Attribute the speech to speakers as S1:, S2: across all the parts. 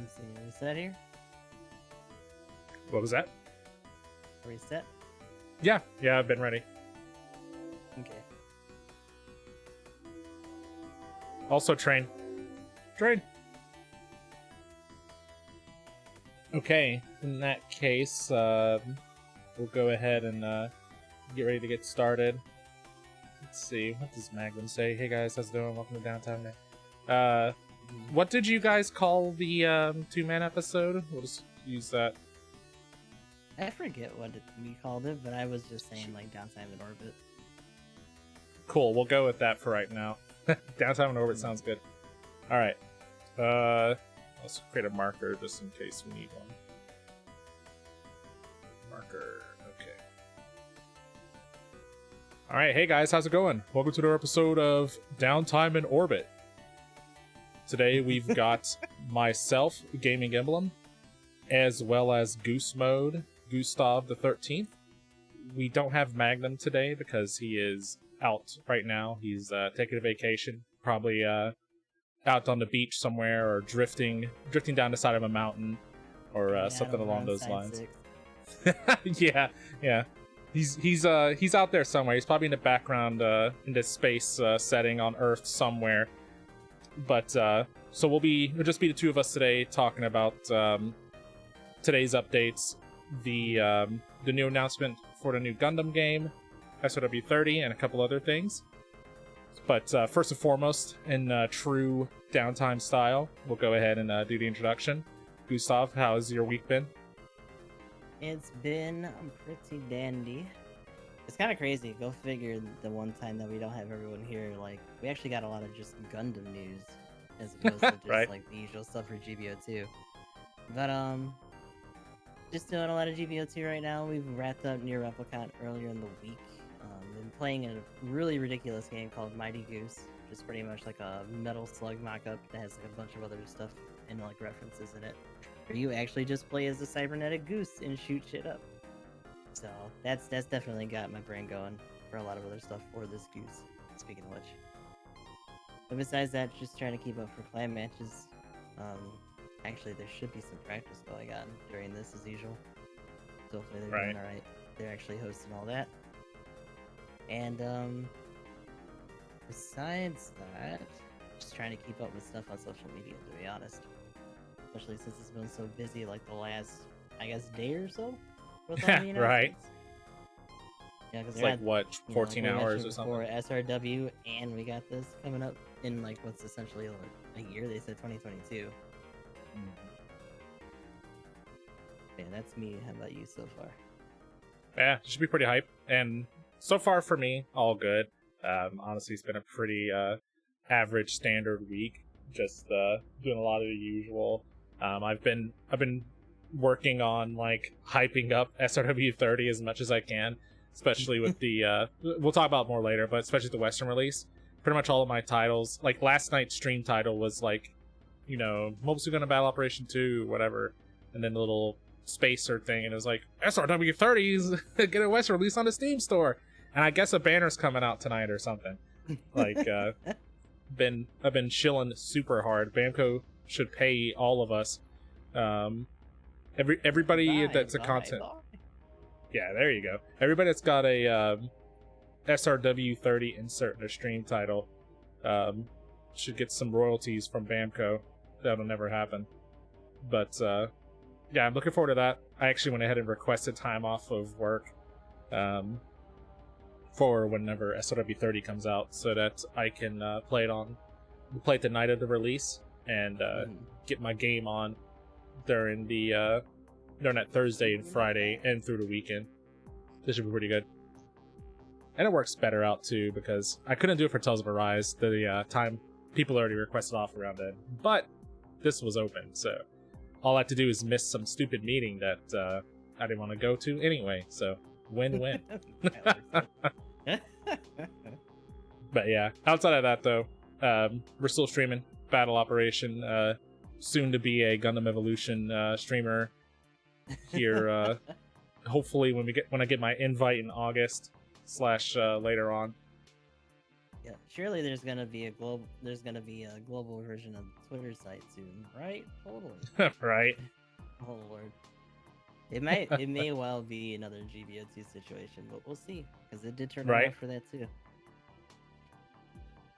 S1: Let's see, are we set here?
S2: What was that?
S1: Are we set?
S2: Yeah, I've been ready.
S1: Okay.
S2: Also, train. Okay, in that case, we'll go ahead and get ready to get started. Let's see, what does Maglin say? Hey guys, how's it doing? Welcome to Downtime. What did you guys call the two-man episode? We'll just use that.
S1: I forget what we called it, but I was just saying like Downtime in Orbit.
S2: Cool, we'll go with that for right now. Downtime in Orbit sounds good. Alright. Let's create a marker just in case we need one. Marker, okay. Alright, hey guys, how's it going? Welcome to another episode of Downtime in Orbit. Today we've got myself, GamingEmblem, as well as Goose Mode, Gustav the 13th. We don't have Magnum today because he is out right now. He's taking a vacation, probably out on the beach somewhere, or drifting down the side of a mountain, or something along those lines. yeah. He's out there somewhere. He's probably in the background in this space setting on Earth somewhere. But so we'll just be the two of us today talking about today's updates, the new announcement for the new Gundam Game, SRW30, and a couple other things. But first and foremost, in true Downtime style, we'll go ahead and do the introduction. Gustav, how's your week been?
S1: It's been pretty dandy. It's kind of crazy. Go figure, the one time that we don't have everyone here, like, we actually got a lot of just Gundam news, as opposed to just,
S2: right.
S1: like, the usual stuff for GBO2. But, just doing a lot of GBO2 right now. We've wrapped up Near Replicant earlier in the week. Been playing a really ridiculous game called Mighty Goose, which is pretty much like a Metal Slug mock-up that has like a bunch of other stuff and like references in it, where you actually just play as a cybernetic goose and shoot shit up. So that's definitely got my brain going for a lot of other stuff for this goose, speaking of which. But besides that, just trying to keep up for clan matches. Actually, there should be some practice going on during this as usual. So hopefully they're doing alright. They're actually hosting all that. And besides that, just trying to keep up with stuff on social media, to be honest. Especially since it's been so busy like the last, I guess, day or so with all the
S2: Right.
S1: Yeah, because
S2: it's like what, 14 hours or something?
S1: For SRW, and we got this coming up in like what's essentially like a year. They said 2022. Yeah, that's me. How about you so far?
S2: Yeah, it should be pretty hype. And so far for me, all good. Honestly, it's been a pretty average standard week. Just doing a lot of the usual. I've been working on like hyping up SRW30 as much as I can, especially with the we'll talk about it more later, but especially the Western release. Pretty much all of my titles, like last night's stream title was like, you know, Mobile Suit Gundam Battle Operation 2, whatever, and then the little spacer thing, and it was like SRW30's get a Western release on the Steam store. And I guess a banner's coming out tonight or something. Like, I've been chilling super hard. Bamco should pay all of us. Everybody that's a content. Yeah, there you go. Everybody that's got a SRW30 insert in their stream title should get some royalties from Bamco. That'll never happen. But yeah, I'm looking forward to that. I actually went ahead and requested time off of work. For whenever SRW30 comes out, so that I can play it the night of the release and get my game on during that Thursday and Friday and through the weekend. This should be pretty good. And it works better out too, because I couldn't do it for Tales of Arise. The time people already requested off around it, but this was open, so all I had to do is miss some stupid meeting that I didn't want to go to anyway. So win-win. But yeah, outside of that though, we're still streaming Battle Operation, soon to be a Gundam Evolution streamer here. Hopefully when I get my invite in August / later on.
S1: Yeah, surely there's gonna be a global version of the Twitter site soon, right? Totally.
S2: Right?
S1: Oh lord. It may well be another GBO2 situation, but we'll see because it did turn
S2: Right?
S1: around for that too.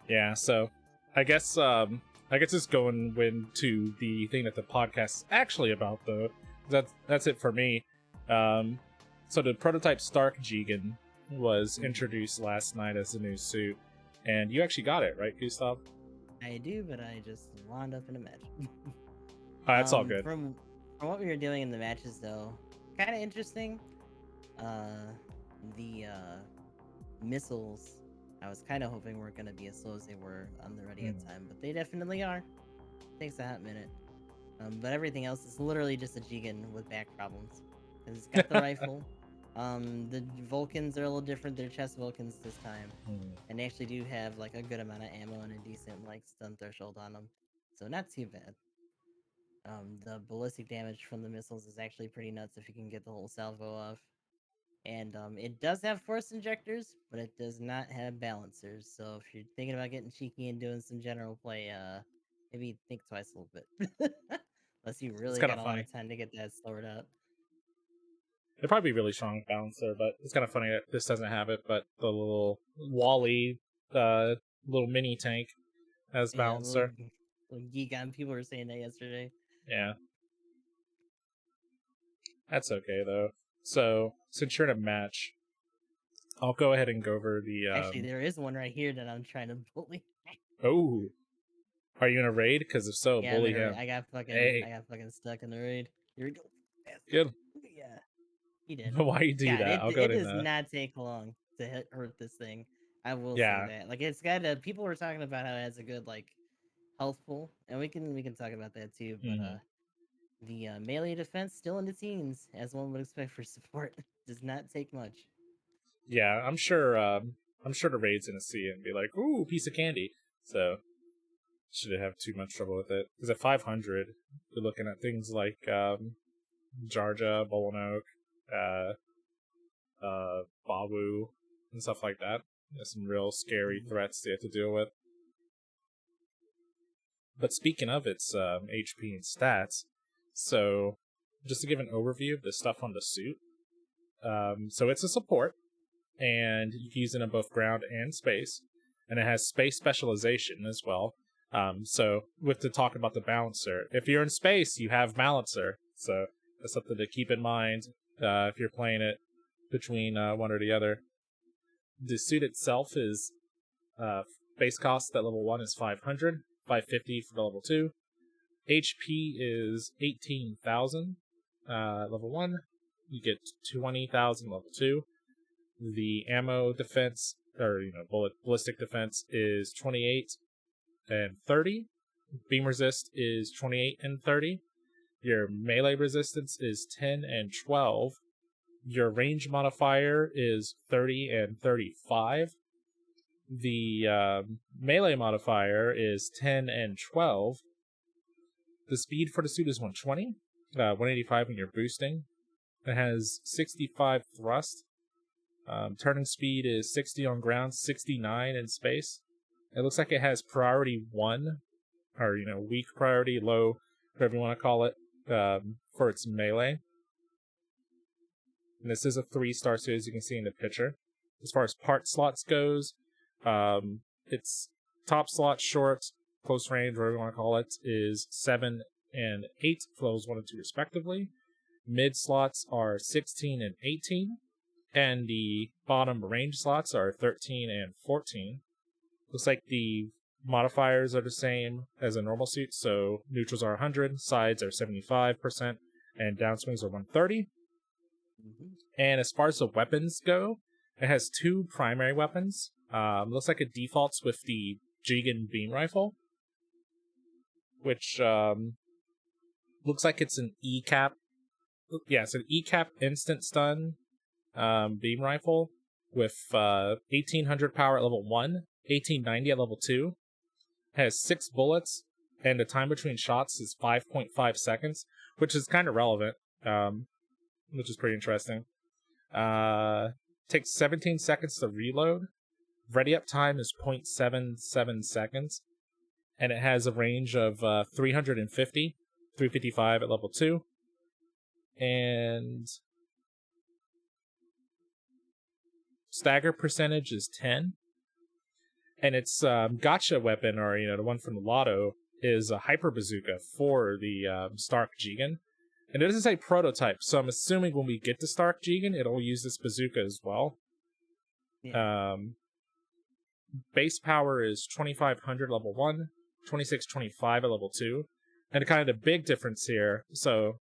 S2: Yeah. So, I guess it's going into the thing that the podcast is actually about, though. That's it for me. So the prototype Stark Jegan was introduced last night as a new suit, and you actually got it, right, Gustav?
S1: I do, but I just wound up in a match.
S2: That's all good.
S1: From what we were doing in the matches, though, kind of interesting. The missiles, I was kind of hoping weren't gonna be as slow as they were on the ready up time, but they definitely are. Takes a hot minute. But everything else is literally just a Jegan with back problems. 'Cause it's got the rifle. The Vulcans are a little different. They're chest Vulcans this time, and they actually do have like a good amount of ammo and a decent like stun threshold on them, so not too bad. The ballistic damage from the missiles is actually pretty nuts if you can get the whole salvo off. And it does have force injectors, but it does not have balancers. So if you're thinking about getting cheeky and doing some general play, maybe think twice a little bit. Unless you
S2: It's
S1: really
S2: kind
S1: got
S2: of
S1: a lot
S2: funny.
S1: of time to get that sorted out.
S2: It'd probably be really strong balancer, but it's kind of funny that this doesn't have it. But the little Wally, little mini tank as
S1: Yeah,
S2: balancer.
S1: little geek on. People were saying that yesterday.
S2: Yeah, that's okay though. So since you're in a match, I'll go ahead and go over the.
S1: Actually, there is one right here that I'm trying to bully.
S2: Oh, are you in a raid? Because if so,
S1: Yeah, I'm
S2: bully
S1: in a raid.
S2: him.
S1: I
S2: Hey,
S1: got fucking stuck in the raid. Here we go.
S2: good.
S1: Yeah, he did.
S2: Why you do
S1: God,
S2: that? I'll go
S1: it
S2: to
S1: does
S2: the.
S1: not take long to hurt this thing. I will say
S2: Yeah.
S1: that. Like it's got a people were talking about how it has a good like health pool, and we can talk about that too. But
S2: Hmm.
S1: the melee defense still in the teens, as one would expect for support. Does not take much.
S2: Yeah, I'm sure. I'm sure the raid's gonna see it and be like, "Ooh, piece of candy." So shouldn't have too much trouble with it. Because at 500, you're looking at things like Jarja, Bolanoke, uh, Bawu, and stuff like that. There's some real scary
S1: Mhm.
S2: threats they have to deal with. But speaking of its HP and stats, so just to give an overview of the stuff on the suit, so it's a support, and you can use it in both ground and space, and it has space specialization as well. So with the talk about the balancer, if you're in space, you have balancer, so that's something to keep in mind if you're playing it between one or the other. The suit itself is base cost at level 1 is 500, 550 for the level 2. HP is 18,000 level 1. You get 20,000 level 2. The ammo defense, or ballistic defense, is 28 and 30. Beam resist is 28 and 30. Your melee resistance is 10 and 12. Your range modifier is 30 and 35. The melee modifier is 10 and 12. The speed for the suit is 120, 185 when you're boosting. It has 65 thrust. Turning speed is 60 on ground, 69 in space. It looks like it has priority 1, or weak priority, low, whatever you want to call it, for its melee. And this is a 3-star suit, as you can see in the picture. As far as part slots goes, its top slot, short, close range, whatever you want to call it, is 7 and 8 for levels 1 and 2 respectively. Mid slots are 16 and 18, and the bottom range slots are 13 and 14. Looks like the modifiers are the same as a normal suit, so neutrals are 100, sides are 75%, and downswings are 130.
S1: Mm-hmm.
S2: And as far as the weapons go, it has 2 primary weapons. Looks like it defaults with the Jegan beam rifle, which looks like it's an E-cap. Yeah, it's an E-cap instant stun beam rifle with 1800 power at level 1, 1890 at level 2. Has 6 bullets, and the time between shots is 5.5 seconds, which is kind of relevant, which is pretty interesting. Takes 17 seconds to reload. ready up time is 0.77 seconds, and it has a range of 350, 355 at level 2, and stagger percentage is 10. And its gotcha weapon, or the one from the Lotto, is a hyper bazooka for the Stark Jegan. And it doesn't say prototype, so I'm assuming when we get to Stark Jegan, it'll use this bazooka as well.
S1: Yeah.
S2: Base power is 2500 level 1, 2625 at level 2. And kind of the big difference here, so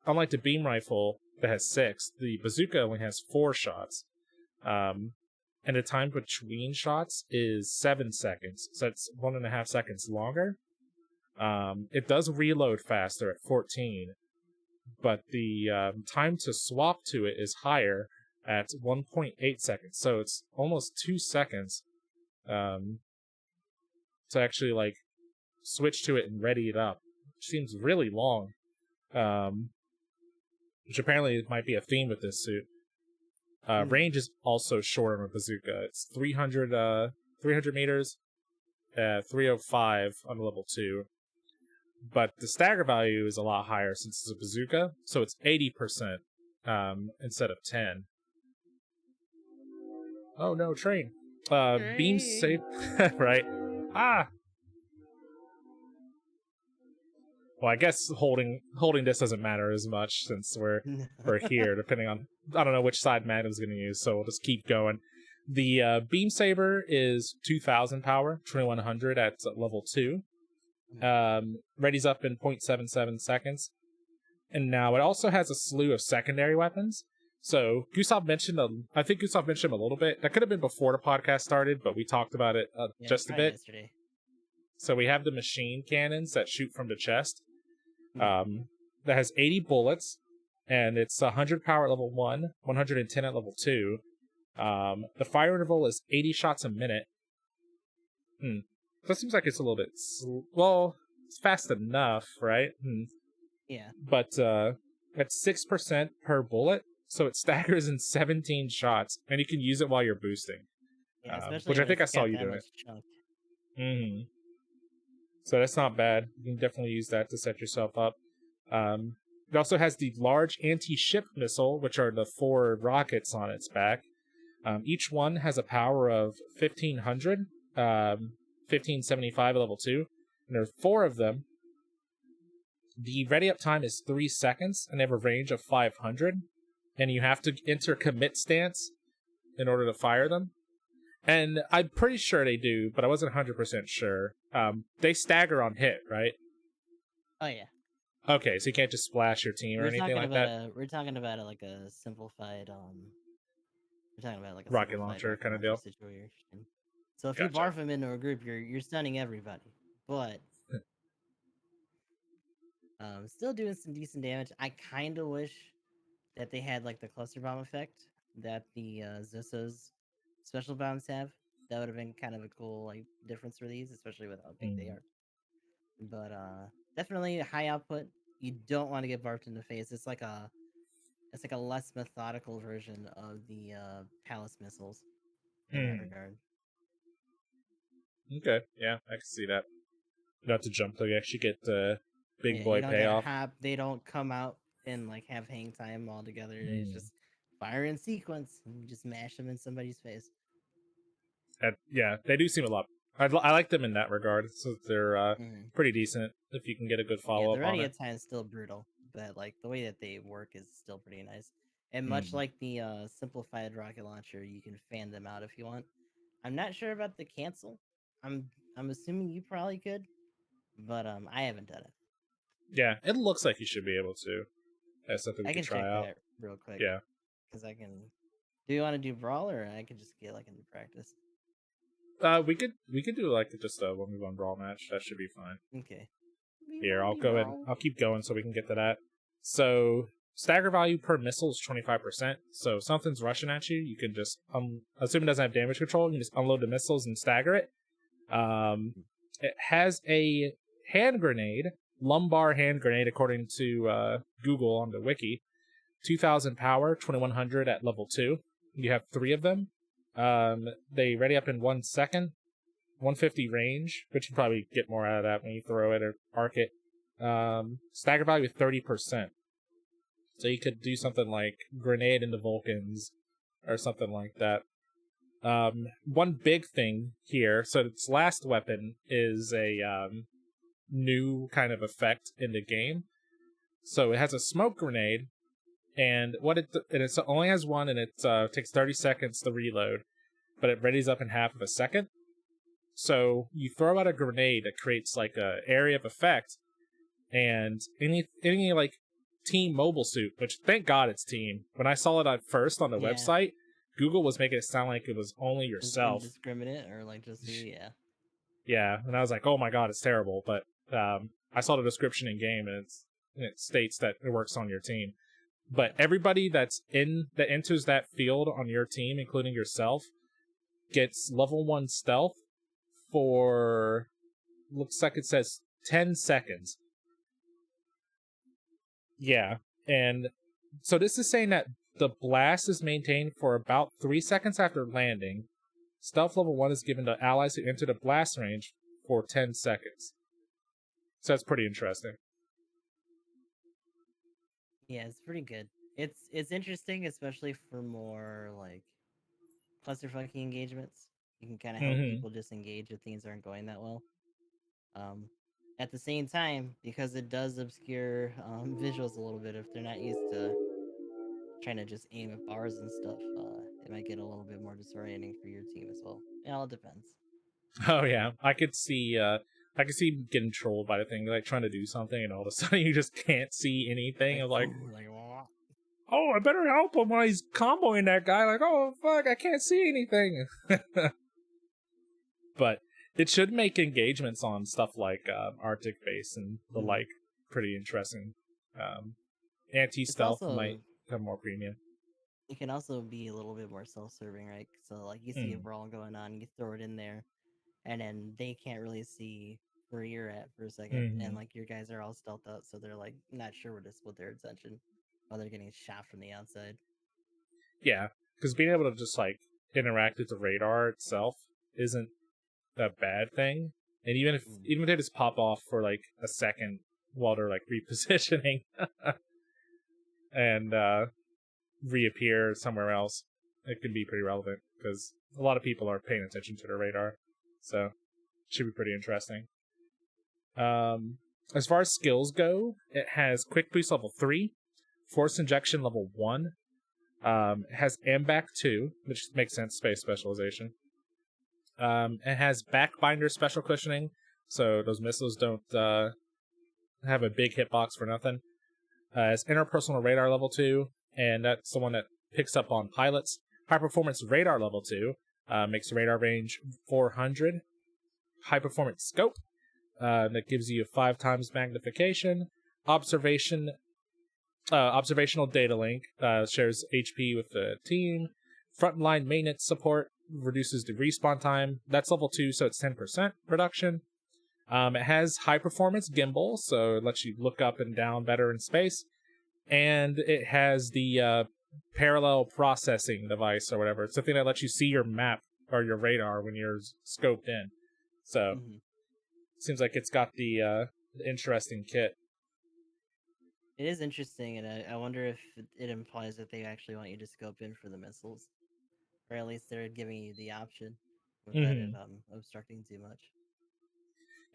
S2: unlike the beam rifle that has 6, the bazooka only has 4 shots. And the time between shots is 7 seconds, so it's 1.5 seconds longer. It does reload faster at 14, but the time to swap to it is higher at 1.8 seconds, so it's almost 2 seconds to actually like switch to it and ready it up, which seems really long. Which apparently might be a theme with this suit. Range is also short on a bazooka. It's 300 meters, 305 on level 2. But the stagger value is a lot higher since it's a bazooka, so it's 80% instead of 10. Oh no, train. Beam safe, right? Ah! Well, I guess holding this doesn't matter as much since we're here, depending on, I don't know which side Madam's going to use, so we'll just keep going. The Beam Saber is 2000 power, 2100 at level 2. Readies up in 0.77 seconds. And now it also has a slew of secondary weapons. So I think Gustav mentioned him a little bit. That could have been before the podcast started, but we talked about it just a bit.
S1: Yesterday.
S2: So we have the machine cannons that shoot from the chest. That has 80 bullets, and it's 100 power at level 1, 110 at level 2. The fire interval is 80 shots a minute. That seems like it's a little bit... well, it's fast enough, right?
S1: Yeah.
S2: But that's 6% per bullet, so it staggers in 17 shots, and you can use it while you're boosting.
S1: Yeah,
S2: which I think I saw you doing it. So that's not bad. You can definitely use that to set yourself up. It also has the large anti-ship missile, which are the 4 rockets on its back. Each one has a power of 1500, 1575 at level 2. And there's 4 of them. The ready up time is 3 seconds, and they have a range of 500. And you have to enter commit stance in order to fire them. And I'm pretty sure they do, but I wasn't 100% sure. They stagger on hit, right?
S1: Oh, yeah.
S2: Okay, so you can't just splash your team or anything like that?
S1: We're talking about it like a simplified, we're talking about like a
S2: rocket launcher kind of deal
S1: situation. So if you barf them into a group, you're stunning everybody. But still doing some decent damage. I kind of wish that they had like the cluster bomb effect that the Zusso's special bombs have. That would have been kind of a cool like difference for these, especially with how big they are. But definitely high output. You don't want to get barfed in the face. It's like a less methodical version of the palace missiles in that regard.
S2: Okay, yeah, I can see that. You don't have to jump to actually get the big boy payoff.
S1: They don't come out and like have hang time all together. They just fire in sequence and you just mash them in somebody's face.
S2: Yeah, they do seem a lot. I like them in that regard, so they're pretty decent if you can get a good follow-up
S1: the
S2: on it.
S1: ready time is still brutal, but like the way that they work is still pretty nice. And much like the simplified rocket launcher, you can fan them out if you want. I'm not sure about the cancel. I'm assuming you probably could, but I haven't done it.
S2: Yeah, it looks like you should be able to. That's something we can try out.
S1: That real quick.
S2: Yeah,
S1: because I can. Do you want to do brawl, or I could just get like into practice?
S2: We could do like just a 1v1 brawl match. That should be fine.
S1: Okay.
S2: Here, I'll go in. I'll keep going so we can get to that. So stagger value per missile is 25%. So if something's rushing at you, you can just assuming it doesn't have damage control, you can just unload the missiles and stagger it. It has a hand grenade, lumbar hand grenade, according to Google on the wiki. 2000 power, 2100 at level 2. You have 3 of them. They ready up in 1 second, 150 range, which you probably get more out of that when you throw it or arc it. Stagger value of 30%. So you could do something like grenade into Vulcans or something like that. One big thing here, so its last weapon is a new kind of effect in the game. So it has a smoke grenade, and it only has one, and it takes 30 seconds to reload, but it readies up in half of a second. So you throw out a grenade that creates like a area of effect, and any like team mobile suit, which thank God it's team. When I saw it at first on the website, Google was making it sound like it was only yourself.
S1: Indiscriminate or like just you, yeah.
S2: Yeah, and I was like, oh my God, it's terrible. But I saw the description in game, and it states that it works on your team. But everybody that enters that field on your team, including yourself, gets level 1 stealth for, looks like it says 10 seconds. Yeah, and so this is saying that the blast is maintained for about 3 seconds after landing. Stealth level 1 is given to allies who enter the blast range for 10 seconds. So that's pretty interesting.
S1: Yeah, it's pretty good. It's interesting, especially for more like clusterfucky engagements. You can kind of help people disengage if things aren't going that well. At the same time, because it does obscure visuals a little bit if they're not used to trying to just aim at bars and stuff, it might get a little bit more disorienting for your team as well. It all depends.
S2: Oh yeah, I could see getting trolled by the thing, like trying to do something, and all of a sudden you just can't see anything. I'm like, oh, I better help him while he's comboing that guy. Like, oh fuck, I can't see anything. But it should make engagements on stuff like Arctic base and the like pretty interesting. Anti-stealth might have more premium.
S1: It can also be a little bit more self-serving, right? So like you see a brawl going on, you throw it in there, and then they can't really see where you're at for a second, and like your guys are all stealthed out, so they're like not sure where to split their attention while they're getting shot from the outside.
S2: Yeah, because being able to just like interact with the radar itself isn't a bad thing, and even if they just pop off for like a second while they're like repositioning and reappear somewhere else, it can be pretty relevant because a lot of people are paying attention to their radar, so it should be pretty interesting. As far as skills go, it has quick boost level 3, force injection level 1. It has AMBAC 2, which makes sense, space specialization. It has backbinder special cushioning, so those missiles don't have a big hitbox for nothing. It has interpersonal radar level 2, and that's the one that picks up on pilots. High performance radar level 2 makes the radar range 400. High performance scope that gives you 5 times magnification. Observational data link shares HP with the team. Frontline maintenance support reduces the respawn time. That's level 2, so it's 10% reduction. It has high performance gimbal, so it lets you look up and down better in space. And it has the parallel processing device or whatever. It's the thing that lets you see your map or your radar when you're scoped in. So seems like it's got the interesting kit.
S1: It is interesting, and I wonder if it implies that they actually want you to scope in for the missiles, or at least they're giving you the option without it obstructing too much.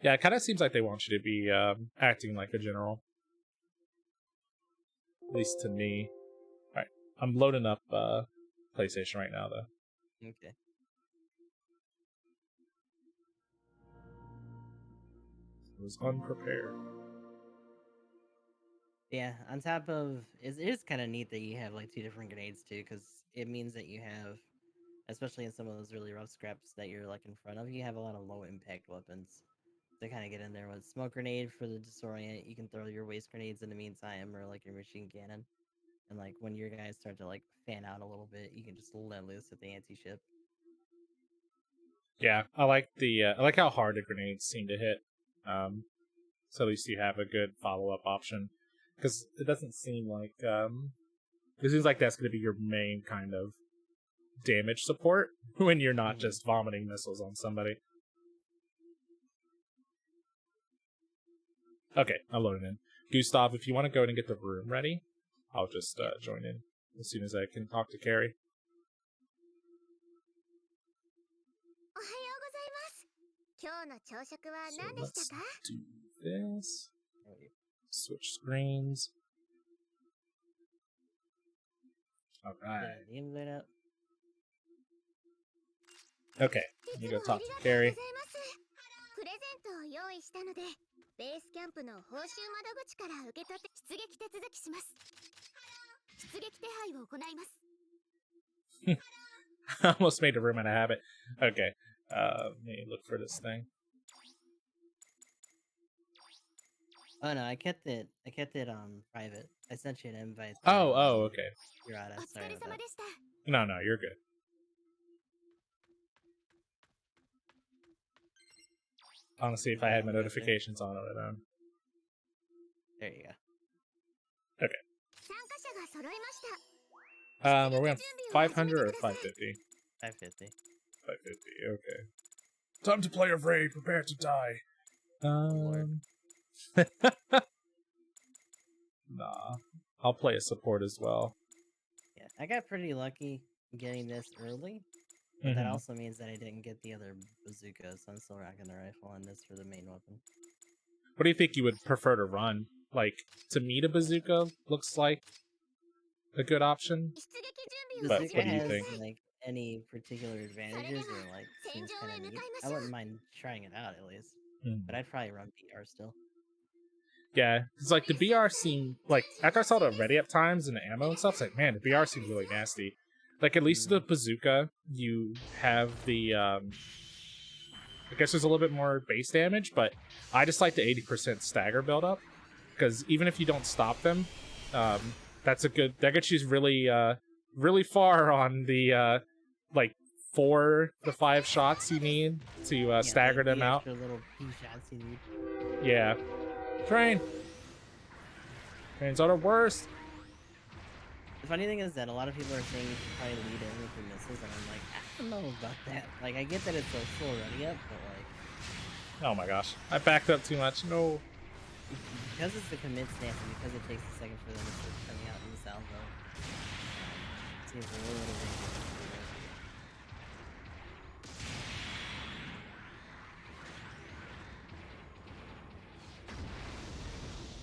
S2: Yeah, it kind of seems like they want you to be acting like a general. At least to me. Alright, I'm loading up PlayStation right now, though.
S1: Okay.
S2: I was unprepared.
S1: Yeah, on top of... It is kind of neat that you have like 2 different grenades, too, because it means that you have, especially in some of those really rough scraps that you're like in front of, you have a lot of low-impact weapons to kind of get in there. With smoke grenade for the disorient, you can throw your waste grenades in the meantime, or like your machine cannon. And like when your guys start to like fan out a little bit, you can just let loose at the anti-ship.
S2: Yeah, I like how hard the grenades seem to hit. So at least you have a good follow-up option, because it doesn't seem like it seems like that's going to be your main kind of damage support when you're not just vomiting missiles on somebody. Okay, I'm loading in. Gustav, if you want to go and get the room ready, I'll just join in as soon as I can talk to Carrie. So let's do this. Switch screens. Alright. Okay, let me go talk to Carrie. I almost made a room out of habit. Okay, let me look for this thing.
S1: Oh no, I kept it private. I sent you an invite.
S2: Oh, okay.
S1: You're out of sorry about that.
S2: No, you're good. Honestly, if I had my notifications on, I would have.
S1: There you go.
S2: Okay. Are we on 500 or 550?
S1: 550.
S2: 550, okay. Time to play afraid, prepare to die. Nah. I'll play a support as well.
S1: Yeah, I got pretty lucky getting this early. But that also means that I didn't get the other bazooka, so I'm still rocking the rifle on this for the main weapon.
S2: What do you think you would prefer to run? Like, to me, a bazooka looks like a good option. But what do you think?
S1: Like any particular advantages or like seems kind of neat? I wouldn't mind trying it out at least. But I'd probably run BR still.
S2: Yeah, it's like the BR seemed like after I saw the ready up times and the ammo and stuff, it's like, man, the BR seems really nasty. Like at least the bazooka, you have the I guess there's a little bit more base damage, but I just like the 80% stagger build up because even if you don't stop them, that's a good that gets you really far on the like 4 to 5 shots you need to stagger them out.
S1: Little P shots you need.
S2: Yeah. Trains are the worst.
S1: The funny thing is that a lot of people are saying you should probably lead in with your missiles, and I'm like, I don't know about that. Like, I get that it's a slow running up, but like...
S2: Oh my gosh. I backed up too much. No.
S1: Because it's the commit stance, and because it takes a second for the missiles coming out in the south mode, it seems a little ridiculous.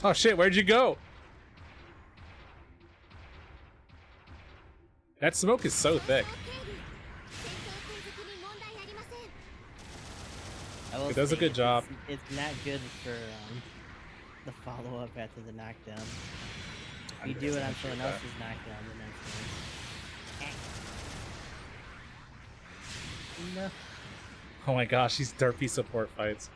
S2: Oh shit, where'd you go? That smoke is so thick. It does a good job.
S1: It's not good for the follow-up after the knockdown. If you do it on someone else's knockdown, the next one. No.
S2: Oh my gosh, these derpy support fights.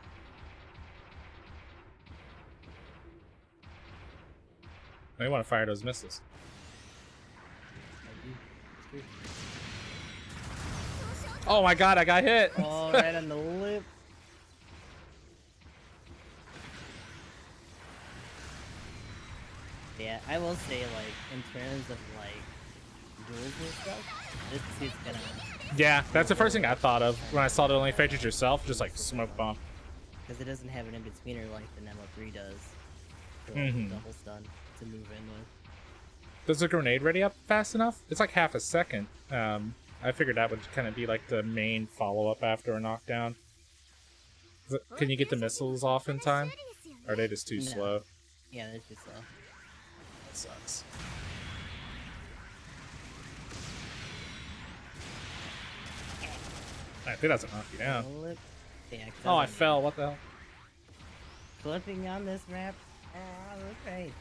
S2: I want to fire those missiles. Oh my god, I got hit!
S1: Oh, right on the lip. Yeah, I will say, like, in terms of, like, duels and stuff, this suit's gonna...
S2: Yeah, that's the first thing I thought of when I saw it only featured yourself, just like smoke bomb.
S1: Because it doesn't have an in-betweener like the Nemo3 does. So, double stun to move in with.
S2: Does the grenade ready up fast enough? It's like half a second. I figured that would kind of be like the main follow-up after a knockdown. Can you get the missiles off in time? Or are they just too slow?
S1: Yeah, they're too slow.
S2: That sucks. I think that's a knock you down.
S1: Yeah,
S2: oh, I fell. What the hell?
S1: Flipping on this map? Oh, okay.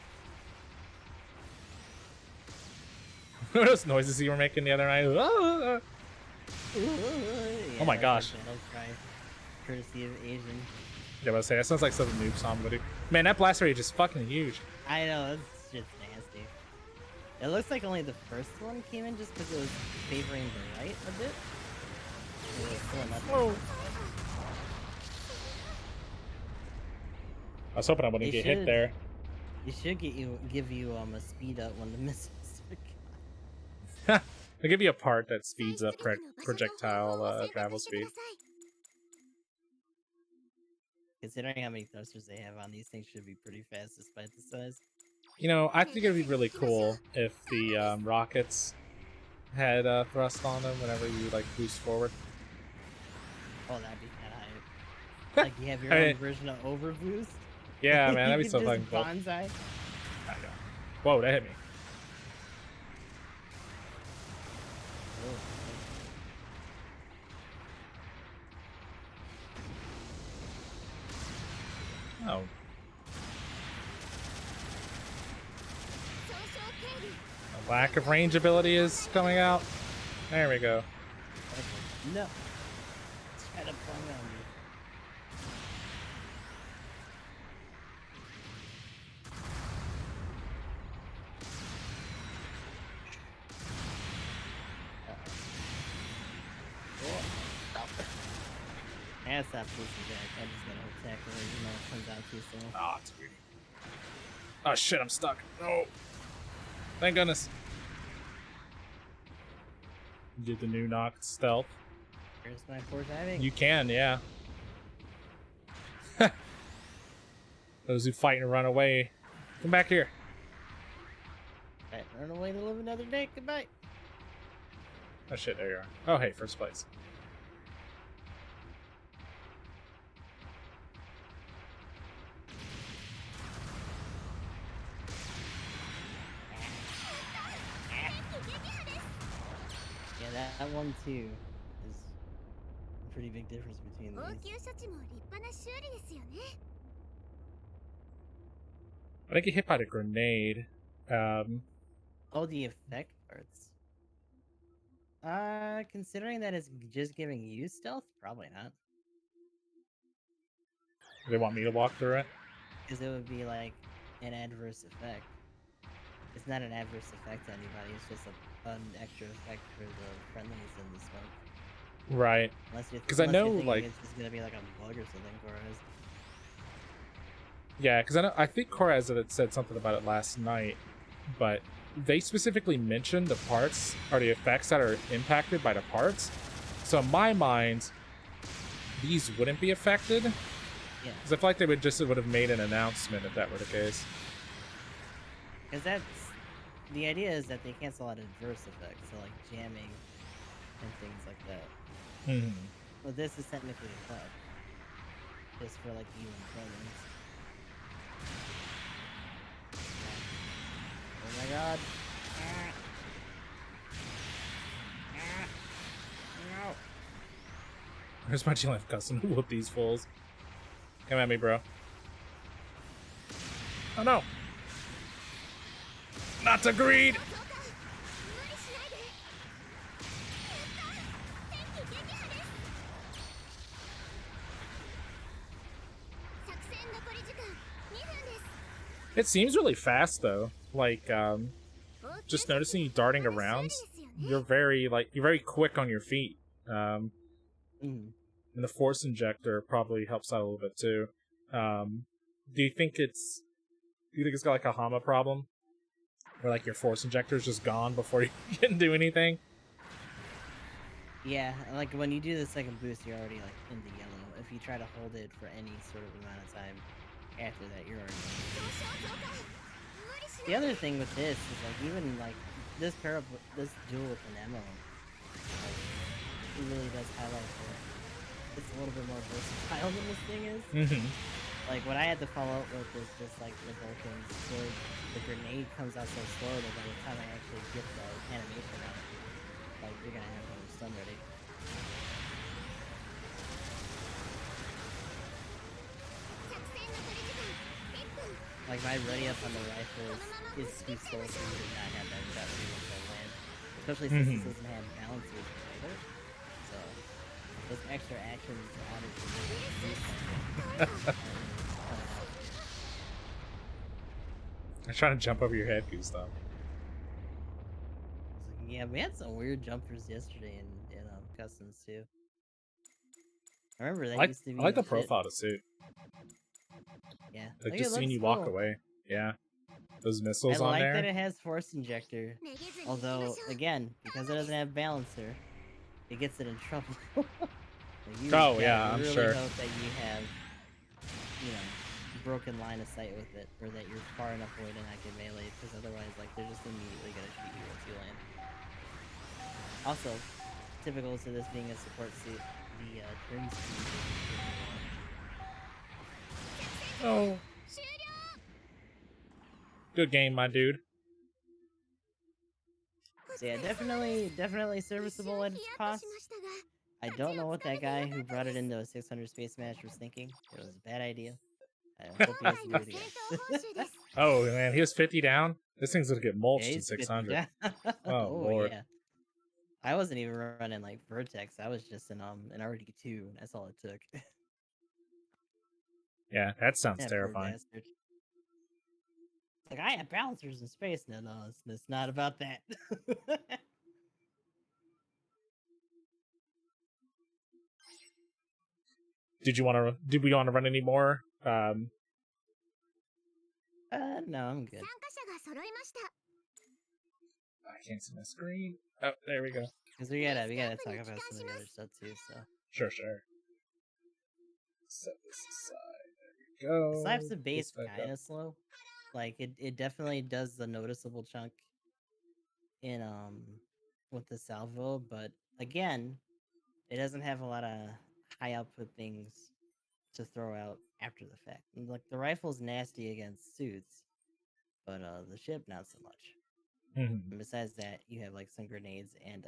S2: What those noises you were making the other night? Ah!
S1: Yeah,
S2: oh my gosh.
S1: Courtesy of Asian.
S2: Yeah, I was say that sounds like some noob song, buddy. Man, that blast rage is fucking huge.
S1: I know, it's just nasty. It looks like only the first one came in just because it was favoring the right a bit.
S2: Whoa. I was hoping I wouldn't get hit there.
S1: It should give you a speed up when the missiles
S2: They give you a part that speeds up projectile travel speed.
S1: Considering how many thrusters they have on, these things should be pretty fast despite the size.
S2: You know, I think it'd be really cool if the rockets had thrust on them whenever you like boost forward.
S1: Oh, that'd be kind of hype. Like you have your own version of overboost.
S2: Yeah, man, that'd be
S1: You
S2: so
S1: can
S2: fucking
S1: just
S2: cool.
S1: bonsai.
S2: I know. Whoa, that hit me. Oh. A lack of range ability is coming out. There we go.
S1: No. Try to bung on me. That's not pushing back. I'm just gonna attack her, you know, it comes out too soon.
S2: Oh, it's weird. Oh shit, I'm stuck. No. Thank goodness. Did the new knock stealth?
S1: Here's my poor timing.
S2: You can, yeah. Those who fight and run away, come back here.
S1: Right, run away to live another day. Goodbye.
S2: Oh shit, there you are. Oh hey, first place.
S1: Yeah, that one too is a pretty big difference between these.
S2: I think get hit by the grenade.
S1: Oh, the effect parts. Considering that it's just giving you stealth, probably not.
S2: They want me to walk through it?
S1: Because it would be like an adverse effect. It's not an adverse effect to anybody, it's just an extra effect for the friendlies in the smoke.
S2: Right. Because I know, like,
S1: it's just gonna be like a bug or something for us.
S2: Yeah, because I think Koraz had said something about it last night, but they specifically mentioned the parts or the effects that are impacted by the parts. So in my mind, these wouldn't be affected.
S1: Yeah.
S2: Because I feel like they would have made an announcement if that were the case.
S1: Because that's the idea is that they cancel out adverse effects, so like jamming and things like that.
S2: Mm-hmm.
S1: Well, this is technically a bug, just for like even friendlies. Oh my god! No!
S2: Where's my GLF custom to whoop these fools? Come at me, bro. Oh no! Not to greed! It seems really fast though. Like, just noticing you darting around, you're very quick on your feet. And the force injector probably helps out a little bit too. Do you think it's got like a Hama problem? Where like your force injector is just gone before you can do anything?
S1: Yeah, like when you do the second boost, you're already like in the yellow. If you try to hold it for any sort of amount of time after that, you're already in the yellow. The other thing with this is like even like this duel with an ammo, like, it really does highlight that it's a little bit more versatile than this thing is.
S2: Mm-hmm.
S1: Like what I had to follow up with was just like the Vulcans, where the grenade comes out so slow that by the time I actually get the animation out, like you're gonna have another stun ready. Like my ready up on the rifle is too slow for me to not have that shot ready once I land. Especially since this doesn't have balancers either. So those extra actions added to the
S2: I'm trying to jump over your head, Gustav.
S1: Yeah, we had some weird jumpers yesterday in customs too. I remember that used to be
S2: I like the
S1: shit.
S2: profile of the suit.
S1: Yeah.
S2: Like
S1: Like,
S2: just seeing you walk away. Yeah. those
S1: I
S2: missiles on
S1: like
S2: there.
S1: that it has force injector, although again, because it doesn't have balancer, it gets it in trouble. Like, you
S2: Oh
S1: gotta
S2: yeah, I'm
S1: really
S2: sure.
S1: hope that you have, you know, broken line of sight with it, or that you're far enough away to not get melee, because otherwise, like, they're just immediately gonna shoot you once you land. Also, typical to this being a support suit, the turn speed is extremely low.
S2: Oh, good game, my dude.
S1: So yeah, definitely serviceable at its cost. I don't know what that guy who brought it into a 600 space match was thinking. It was a bad idea. I hope he doesn't do it again.
S2: Oh man, he was 50 down. This thing's gonna get
S1: Yeah,
S2: mulched in
S1: he's 50
S2: 600.
S1: down.
S2: Oh
S1: Oh
S2: lord.
S1: yeah. I wasn't even running like Vertex. I was just in an RD2. That's all it took.
S2: Yeah, that sounds
S1: That poor
S2: terrifying.
S1: bastard. Like, I have balancers in space. No, it's not about that.
S2: Did we want to run any more?
S1: No, I'm good.
S2: I can't see my screen. Oh, there we go.
S1: Because we gotta talk about some of the other stuff too. So
S2: Sure. Set this aside. There we go.
S1: Slaps the base
S2: This back
S1: kind
S2: up.
S1: of slow. Like, it definitely does the noticeable chunk in with the salvo, but again, it doesn't have a lot of high output things to throw out after the fact. And, like, the rifle's nasty against suits, but the ship not so much.
S2: Mhm.
S1: And besides that, you have like some grenades and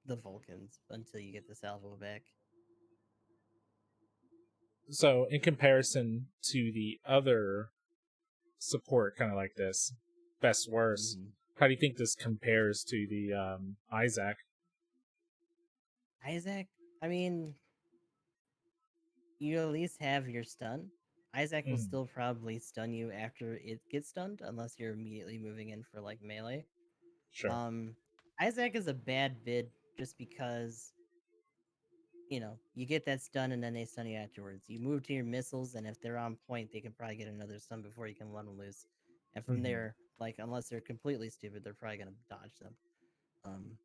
S1: the Vulcans until you get the salvo back.
S2: So, in comparison to the other support, kind of like this, best worst, how do you think this compares to the Isaac?
S1: Isaac, I mean, you at least have your stun. Isaac will
S2: Mhm.
S1: still probably stun you after it gets stunned, unless you're immediately moving in for like melee.
S2: Sure.
S1: Isaac is a bad bid just because, you know, you get that stun and then they stun you afterwards. You move to your missiles, and if they're on point, they can probably get another stun before you can let them loose. And from
S2: Mhm.
S1: there, like, unless they're completely stupid, they're probably gonna dodge them.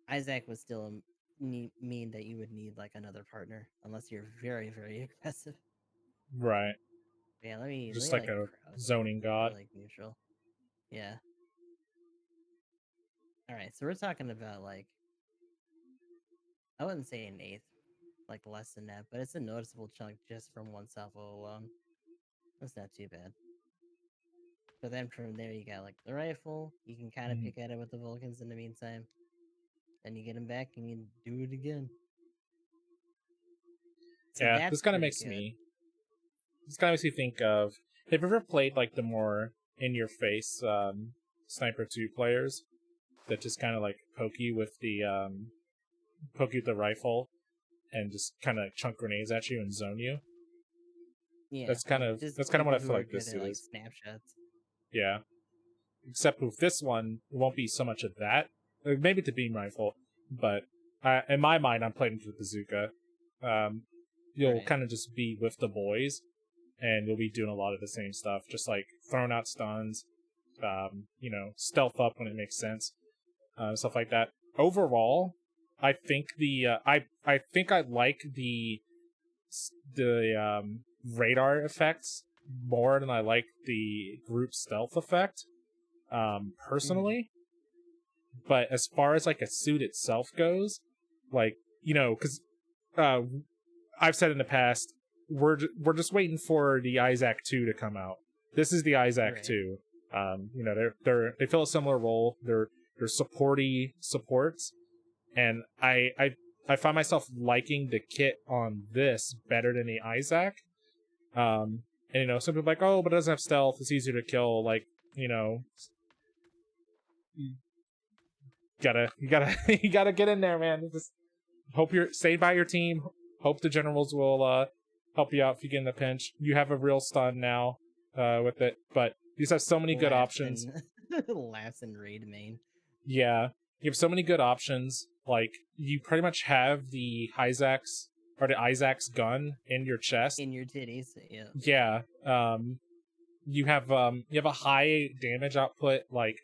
S1: Isaac would still mean that you would need like another partner, unless you're very, very aggressive.
S2: Right.
S1: Yeah, let
S2: Just
S1: me
S2: like
S1: like
S2: a
S1: crouch
S2: zoning
S1: or
S2: god.
S1: like neutral. Yeah. All right, so we're talking about like, I wouldn't say an eighth, like less than that, but it's a noticeable chunk just from one salvo alone. That's not too bad. But then from there, you got like the rifle. You can kind of
S2: Mhm.
S1: pick at it with the Vulcans in the meantime. Then you get them back and you do it again. So
S2: Yeah,
S1: that's
S2: this kind of
S1: pretty
S2: makes
S1: good.
S2: me. This kind of makes me think of. Have you ever played like the more in-your-face Sniper 2 players that just kind of like poke you with the rifle and just kind of chunk grenades at you and zone you?
S1: Yeah, like just
S2: That's kind of what
S1: people
S2: I
S1: who
S2: feel
S1: are
S2: like
S1: good
S2: this
S1: at
S2: suit
S1: like
S2: is.
S1: snapshots.
S2: Yeah. Except with this one, it won't be so much of that. Maybe it's a beam rifle, but in my mind, I'm playing with the bazooka. You'll
S1: Right.
S2: kind of just be with the boys, and you'll be doing a lot of the same stuff, just like throwing out stuns, stealth up when it makes sense, stuff like that. Overall, I think I think I like the radar effects more than I like the group stealth effect,
S1: Mm-hmm.
S2: personally. But as far as like a suit itself goes, like, because uh, I've said in the past, we're just waiting for the Isaac 2 to come out. This is the Isaac
S1: Right.
S2: 2. They fill a similar role. They're supports, and I find myself liking the kit on this better than the Isaac. And some people are like, oh, but it doesn't have stealth. It's easier to kill. Like, you gotta you gotta get in there, man. Just hope you're stay by your team. Hope the generals will help you out if you get in a pinch. You have a real stun now with it, but you just have so many good
S1: Laughs
S2: options.
S1: and laughs and raid main
S2: Yeah, you have so many good options. Like, you pretty much have the Isaac's gun in your chest.
S1: in your titties. Yeah.
S2: Yeah. you have a high damage output like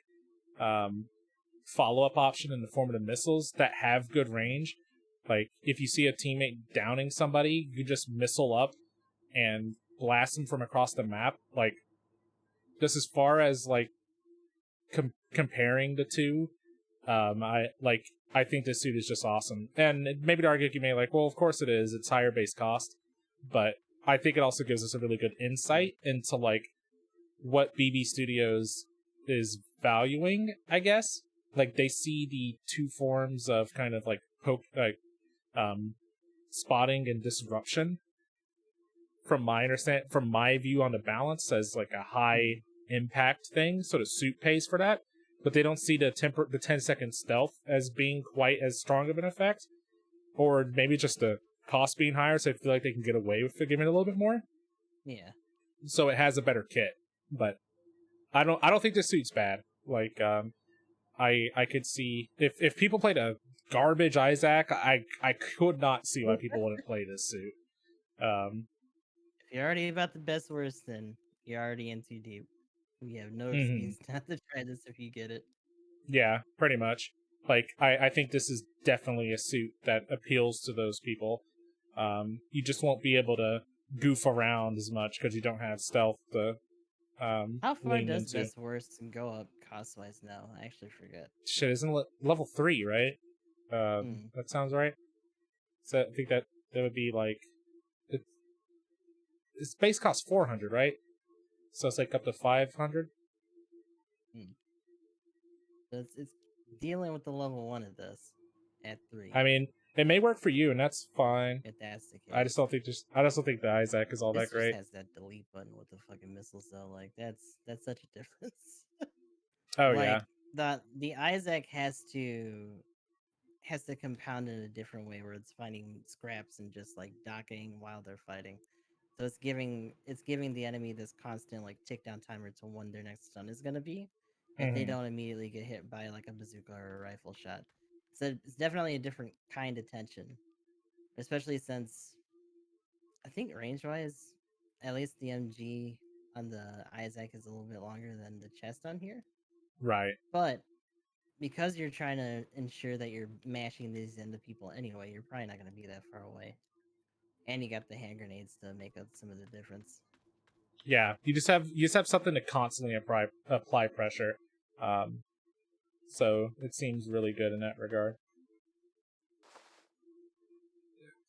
S2: follow-up option in the form of the missiles that have good range. Like if you see a teammate downing somebody, you just missile up and blast them from across the map. Like just as far as like comparing the two, I think this suit is just awesome. And maybe the argument you may like, well, of course it is. It's higher base cost, but I think it also gives us a really good insight into like what BB Studios is valuing, I guess. Like they see the two forms of kind of like spotting and disruption from my view on the balance as like a high impact thing, so the suit pays for that, but they don't see the 10-second stealth as being quite as strong of an effect, or maybe just the cost being higher, so they feel like they can get away with giving it a little bit more.
S1: Yeah.
S2: So it has a better kit, but I don't think this suit's bad. Like I could see if people played a garbage Isaac, I could not see why people wouldn't play this suit.
S1: If you're already about the best worst, then you're already in too deep. You have no excuse not to try this if you get it.
S2: Yeah, pretty much. Like I think this is definitely a suit that appeals to those people. You just won't be able to goof around as much because you don't have stealth to
S1: How far
S2: lean
S1: does
S2: into.
S1: best worst go up cost wise now? I actually forget.
S2: Shit, isn't level 3, right? That sounds right. So I think that would be like its base cost 400, right? So it's like up to 500.
S1: So it's dealing with the level 1 of this at 3.
S2: I mean, it may work for you, and that's fine.
S1: If that's the case.
S2: I just don't think the Isaac is all that great.
S1: This just has that delete button with the fucking missiles though. Like that's such a difference.
S2: Oh
S1: like,
S2: yeah.
S1: The Isaac has to compound in a different way where it's finding scraps and just like docking while they're fighting. So it's giving the enemy this constant like tick down timer to when their next stun is gonna be, if they don't immediately get hit by like a bazooka or a rifle shot. So it's definitely a different kind of tension, especially since I think range wise, at least the MG on the Isaac is a little bit longer than the chest on here.
S2: Right.
S1: But because you're trying to ensure that you're mashing these into people anyway, you're probably not going to be that far away. And you got the hand grenades to make up some of the difference.
S2: Yeah, you just have something to constantly apply pressure. So it seems really good in that regard.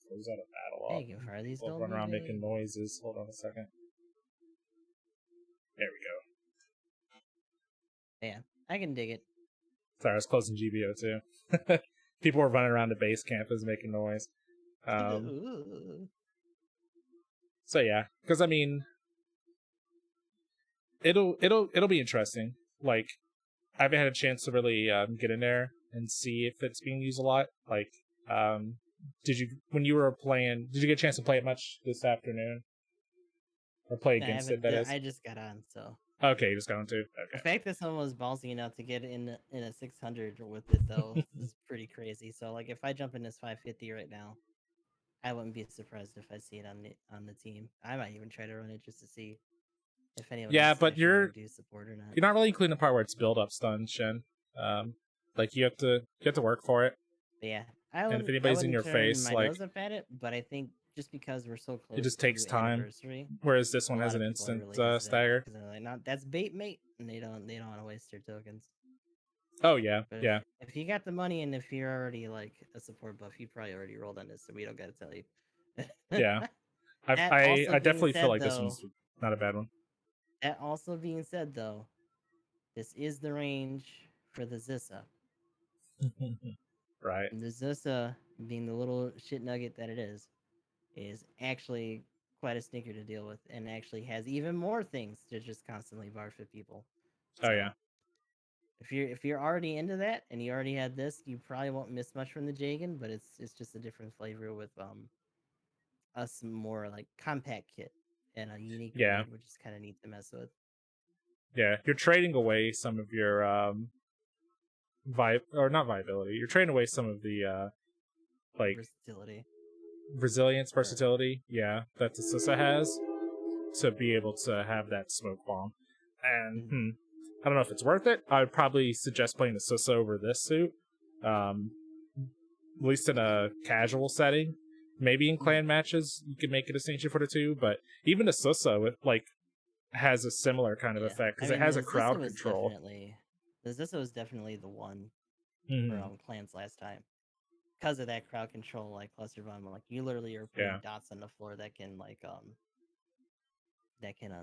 S2: Close out a battle.
S1: Hey, you can fire these
S2: We'll run around making noises. Hold on a second. There we
S1: go. Yeah, I can dig it.
S2: Sorry, I was closing GBO2. People were running around the base campus making noise. So yeah, because I mean, it'll be interesting. Like, I haven't had a chance to really get in there and see if it's being used a lot. Like, when you were playing, did you get a chance to play it much this afternoon? Or play against it, that is?
S1: I just got on, so.
S2: Okay, you just got on too? Okay.
S1: The fact that someone was ballsy enough to get in a 600 with it, though, is pretty crazy. So, like, if I jump in this 550 right now, I wouldn't be surprised if I see it on the team. I might even try to run it just to see if anyone else
S2: but you're
S1: do support or not.
S2: You're not really including the part where it's build up stun, Shen. Like you have to work for it.
S1: But yeah,
S2: and if anybody's in your face, like,
S1: nose up at it, but I think just because we're so close,
S2: it just takes time. Whereas this one has an instant stagger.
S1: They're like, "No, that's bait, mate," and they don't want to waste their tokens.
S2: Oh yeah,
S1: but
S2: yeah.
S1: If you got the money and if you're already like a support buff, you probably already rolled on this, so we don't got to tell you.
S2: Yeah, I definitely feel like this one's not a bad one.
S1: That also being said, though, this is the range for the Zissa.
S2: Right.
S1: And the Zissa, being the little shit nugget that it is actually quite a stinker to deal with, and actually has even more things to just constantly barf at people.
S2: So, oh yeah.
S1: If you're already into that and you already had this, you probably won't miss much from the Jegan, but it's just a different flavor with a more like compact kit and a unique grenade, which is kind of neat to mess with.
S2: Yeah, you're trading away some of your not viability. You're trading away some of the like
S1: versatility.
S2: Resilience, versatility, yeah, that the Sissa has. to be able to have that smoke bomb. And
S1: Mm.
S2: I don't know if it's worth it. I would probably suggest playing the Susa over this suit, at least in a casual setting. Maybe in clan matches you could make a distinction for the two, but even the Susa with like has a similar kind of
S1: Yeah,
S2: effect
S1: I
S2: because it
S1: mean,
S2: has a crowd control.
S1: The Zissa was definitely the one for
S2: Hmm.
S1: clans last time because of that crowd control, like cluster bomb. Like you literally are putting
S2: Yeah.
S1: dots on the floor that can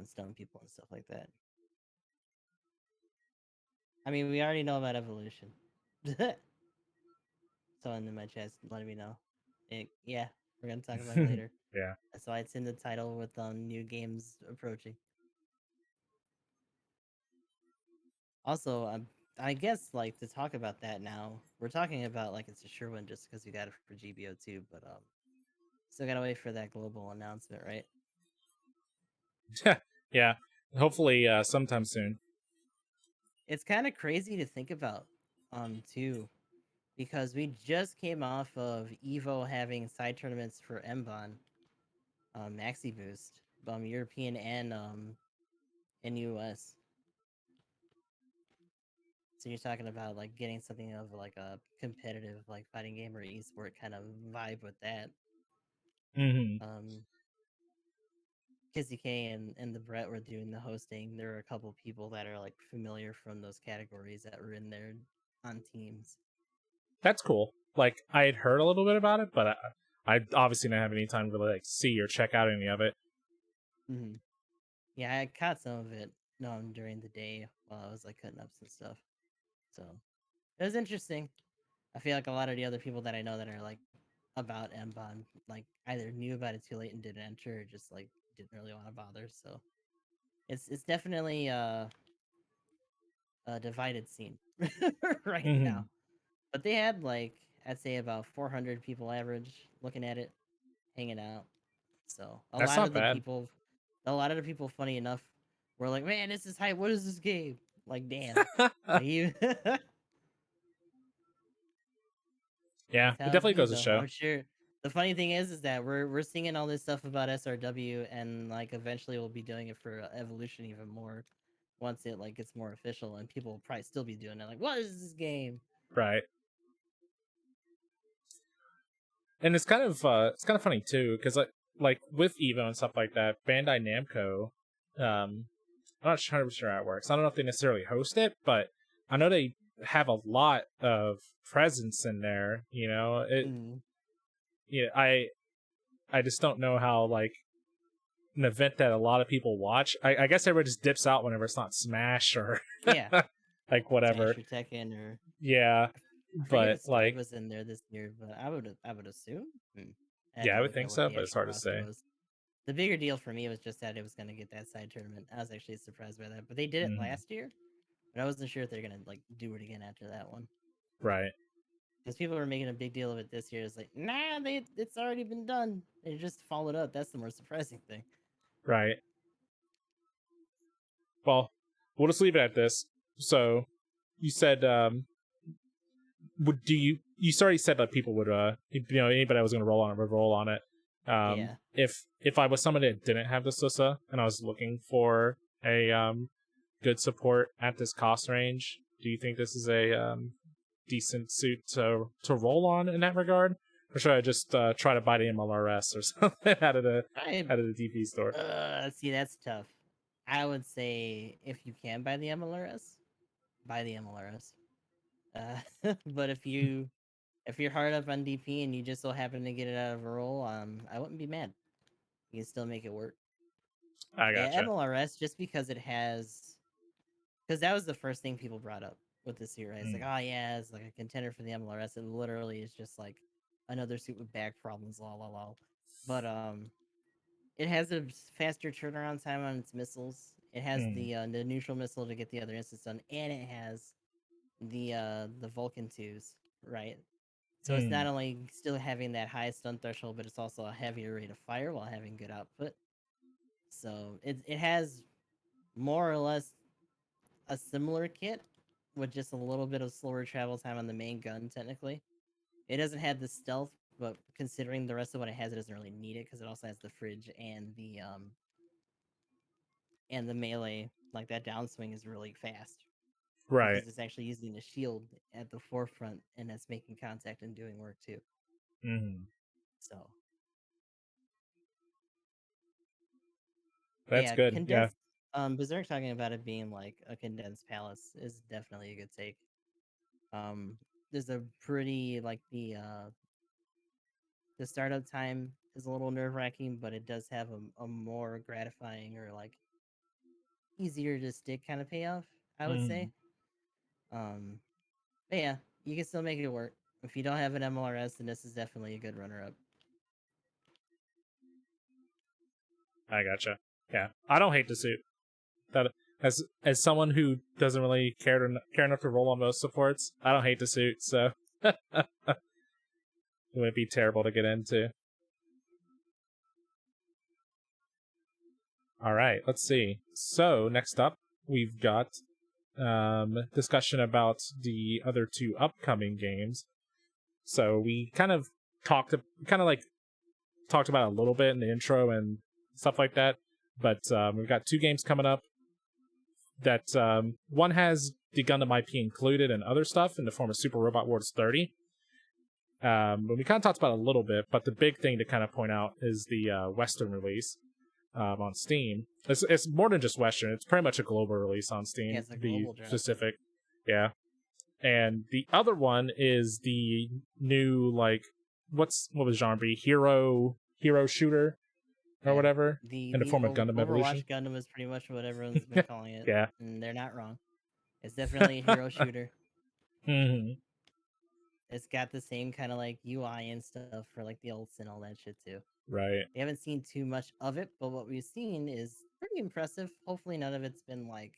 S1: stun people and stuff like that. I mean, we already know about evolution. Someone in my chat letting me know. Yeah, we're gonna talk about it later.
S2: Yeah.
S1: That's why it's in the title with new games approaching. Also, I guess like to talk about that now, we're talking about like it's a sure win just because we got it for GBO2, but still gotta wait for that global announcement, right?
S2: Yeah. Hopefully, sometime soon.
S1: It's kind of crazy to think about, too, because we just came off of Evo having side tournaments for Mbon, Maxi Boost, European and in US. So you're talking about like getting something of like a competitive like fighting game or esport kind of vibe with that.
S2: Hmm.
S1: Um, Kizzy K and the Brett were doing the hosting. There were a couple people that are like familiar from those categories that were in there on teams.
S2: That's cool. Like I had heard a little bit about it, but I obviously didn't have any time to like see or check out any of it.
S1: Mm-hmm. Yeah, I caught some of it during the day while I was like cutting up some stuff. So it was interesting. I feel like a lot of the other people that I know that are like about Mbon like either knew about it too late and didn't enter or just like didn't really want to bother. So it's definitely a divided scene right
S2: Hmm.
S1: now. But they had like I'd say about 400 people average looking at it, hanging out. So
S2: That's not bad.
S1: a lot of the people, funny enough, were like, "Man, this is hype. What is this game?" Like, damn. Like, you
S2: Yeah,
S1: that's
S2: it
S1: how it
S2: definitely
S1: be
S2: goes to
S1: though.
S2: show.
S1: I'm sure. The funny thing is that we're singing all this stuff about SRW, and like eventually we'll be doing it for Evolution even more once it like gets more official, and people will probably still be doing it. Like, what is this game?
S2: Right. And it's kind of funny too because like with Evo and stuff like that, Bandai Namco, I'm not 100% sure how it works. I don't know if they necessarily host it, but I know they have a lot of presence in there. You know,
S1: Mm,
S2: yeah, I just don't know how like an event that a lot of people watch. I guess everybody just dips out whenever it's not Smash or
S1: yeah,
S2: like
S1: Smash
S2: whatever.
S1: or Tekken or
S2: Yeah,
S1: I forget
S2: but
S1: if Strive
S2: like
S1: was in there this year, but I would assume. I have
S2: yeah,
S1: to
S2: I would
S1: look
S2: think
S1: at what
S2: so,
S1: the
S2: but it's
S1: actual
S2: hard to
S1: roster
S2: say.
S1: was. The bigger deal for me was just that it was going to get that side tournament. I was actually surprised by that, but they did it
S2: Hmm.
S1: last year, but I wasn't sure if they're going to like do it again after that one.
S2: Right,
S1: Because people were making a big deal of it this year. It's like, nah, it's already been done. They just followed up. That's the more surprising thing.
S2: right. Well, we'll just leave it at this. So, you said, would do you already said that people would, you know, anybody that was going to roll on it would roll on it.
S1: Yeah.
S2: If I was somebody that didn't have the Susa and I was looking for a good support at this cost range, do you think this is a decent suit to roll on in that regard, or should I just try to buy the MLRS or something
S1: I
S2: out of the DP store?
S1: see that's tough. I would say if you can buy the MLRS, buy the MLRS. But if you're hard up on DP and you just so happen to get it out of a roll, I wouldn't be mad. You can still make it work.
S2: I
S1: Yeah,
S2: gotcha.
S1: MLRS just because it has because that was the first thing people brought up with the suit, right? It's like,
S2: Mm.
S1: oh yeah, it's like a contender for the MLRS. It literally is just like another suit with back problems, la la la. But it has a faster turnaround time on its missiles. It has
S2: Mm.
S1: the neutral missile to get the other instance done, and it has the Vulcan twos, right? So it's not
S2: Mm.
S1: only still having that high stun threshold, but it's also a heavier rate of fire while having good output. So it has more or less a similar kit with just a little bit of slower travel time on the main gun. Technically, it doesn't have the stealth, but considering the rest of what it has, it doesn't really need it because it also has the fridge and and the melee, like that downswing, is really fast
S2: Right.
S1: because it's actually using a shield at the forefront and it's making contact and doing work too.
S2: Mm.
S1: So
S2: That's
S1: yeah,
S2: good. Yeah.
S1: condensed. Berserk talking about it being like a condensed palace is definitely a good take. Um, there's a pretty like the startup time is a little nerve wracking, but it does have a more gratifying or like easier to stick kind of payoff, I would say.
S2: Mm.
S1: But yeah, you can still make it work. If you don't have an MLRS, then this is definitely a good runner up.
S2: I gotcha. Yeah. I don't hate the suit. That as someone who doesn't really care enough to roll on most supports, I don't hate the suit. So it would be terrible to get into. All right, let's see. So next up, we've got discussion about the other two upcoming games. So we kind of talked about it a little bit in the intro and stuff like that. But we've got two games coming up. That one has the Gundam IP included and other stuff in the form of Super Robot Wars 30. But we kind of talked about it a little bit, but the big thing to kind of point out is the Western release on Steam. It's more than just Western. It's pretty much a global release on Steam,
S1: Yeah, it's a
S2: to be
S1: global drop.
S2: specific. Yeah. And the other one is the new, like, what was genre be? Hero shooter or whatever, in the form of Gundam Evolution.
S1: Overwatch Gundam is pretty much what everyone's been calling it.
S2: Yeah.
S1: And they're not wrong. It's definitely a hero shooter.
S2: Mm-hmm.
S1: It's got the same kind of like UI and stuff for like the ults and all that shit too.
S2: Right.
S1: We haven't seen too much of it, but what we've seen is pretty impressive. Hopefully none of it's been like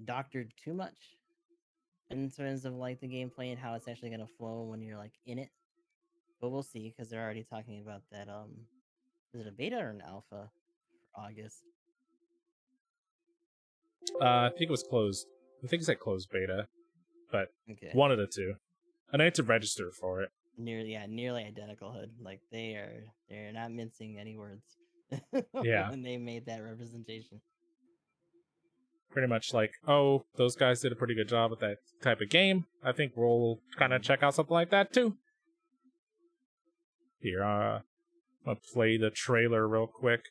S1: doctored too much in terms of like the gameplay and how it's actually gonna flow when you're like in it. But we'll see because they're already talking about that. Is it a beta or an alpha for August?
S2: I think it was closed. I think it said closed beta, but
S1: Okay.
S2: one of the two. And I need to register for it.
S1: Nearly identical hood. Like they're not mincing any words.
S2: Yeah.
S1: When they made that representation.
S2: Pretty much like, oh, those guys did a pretty good job with that type of game. I think we'll kind of check out something like that too. Here, I'm gonna play the trailer real quick.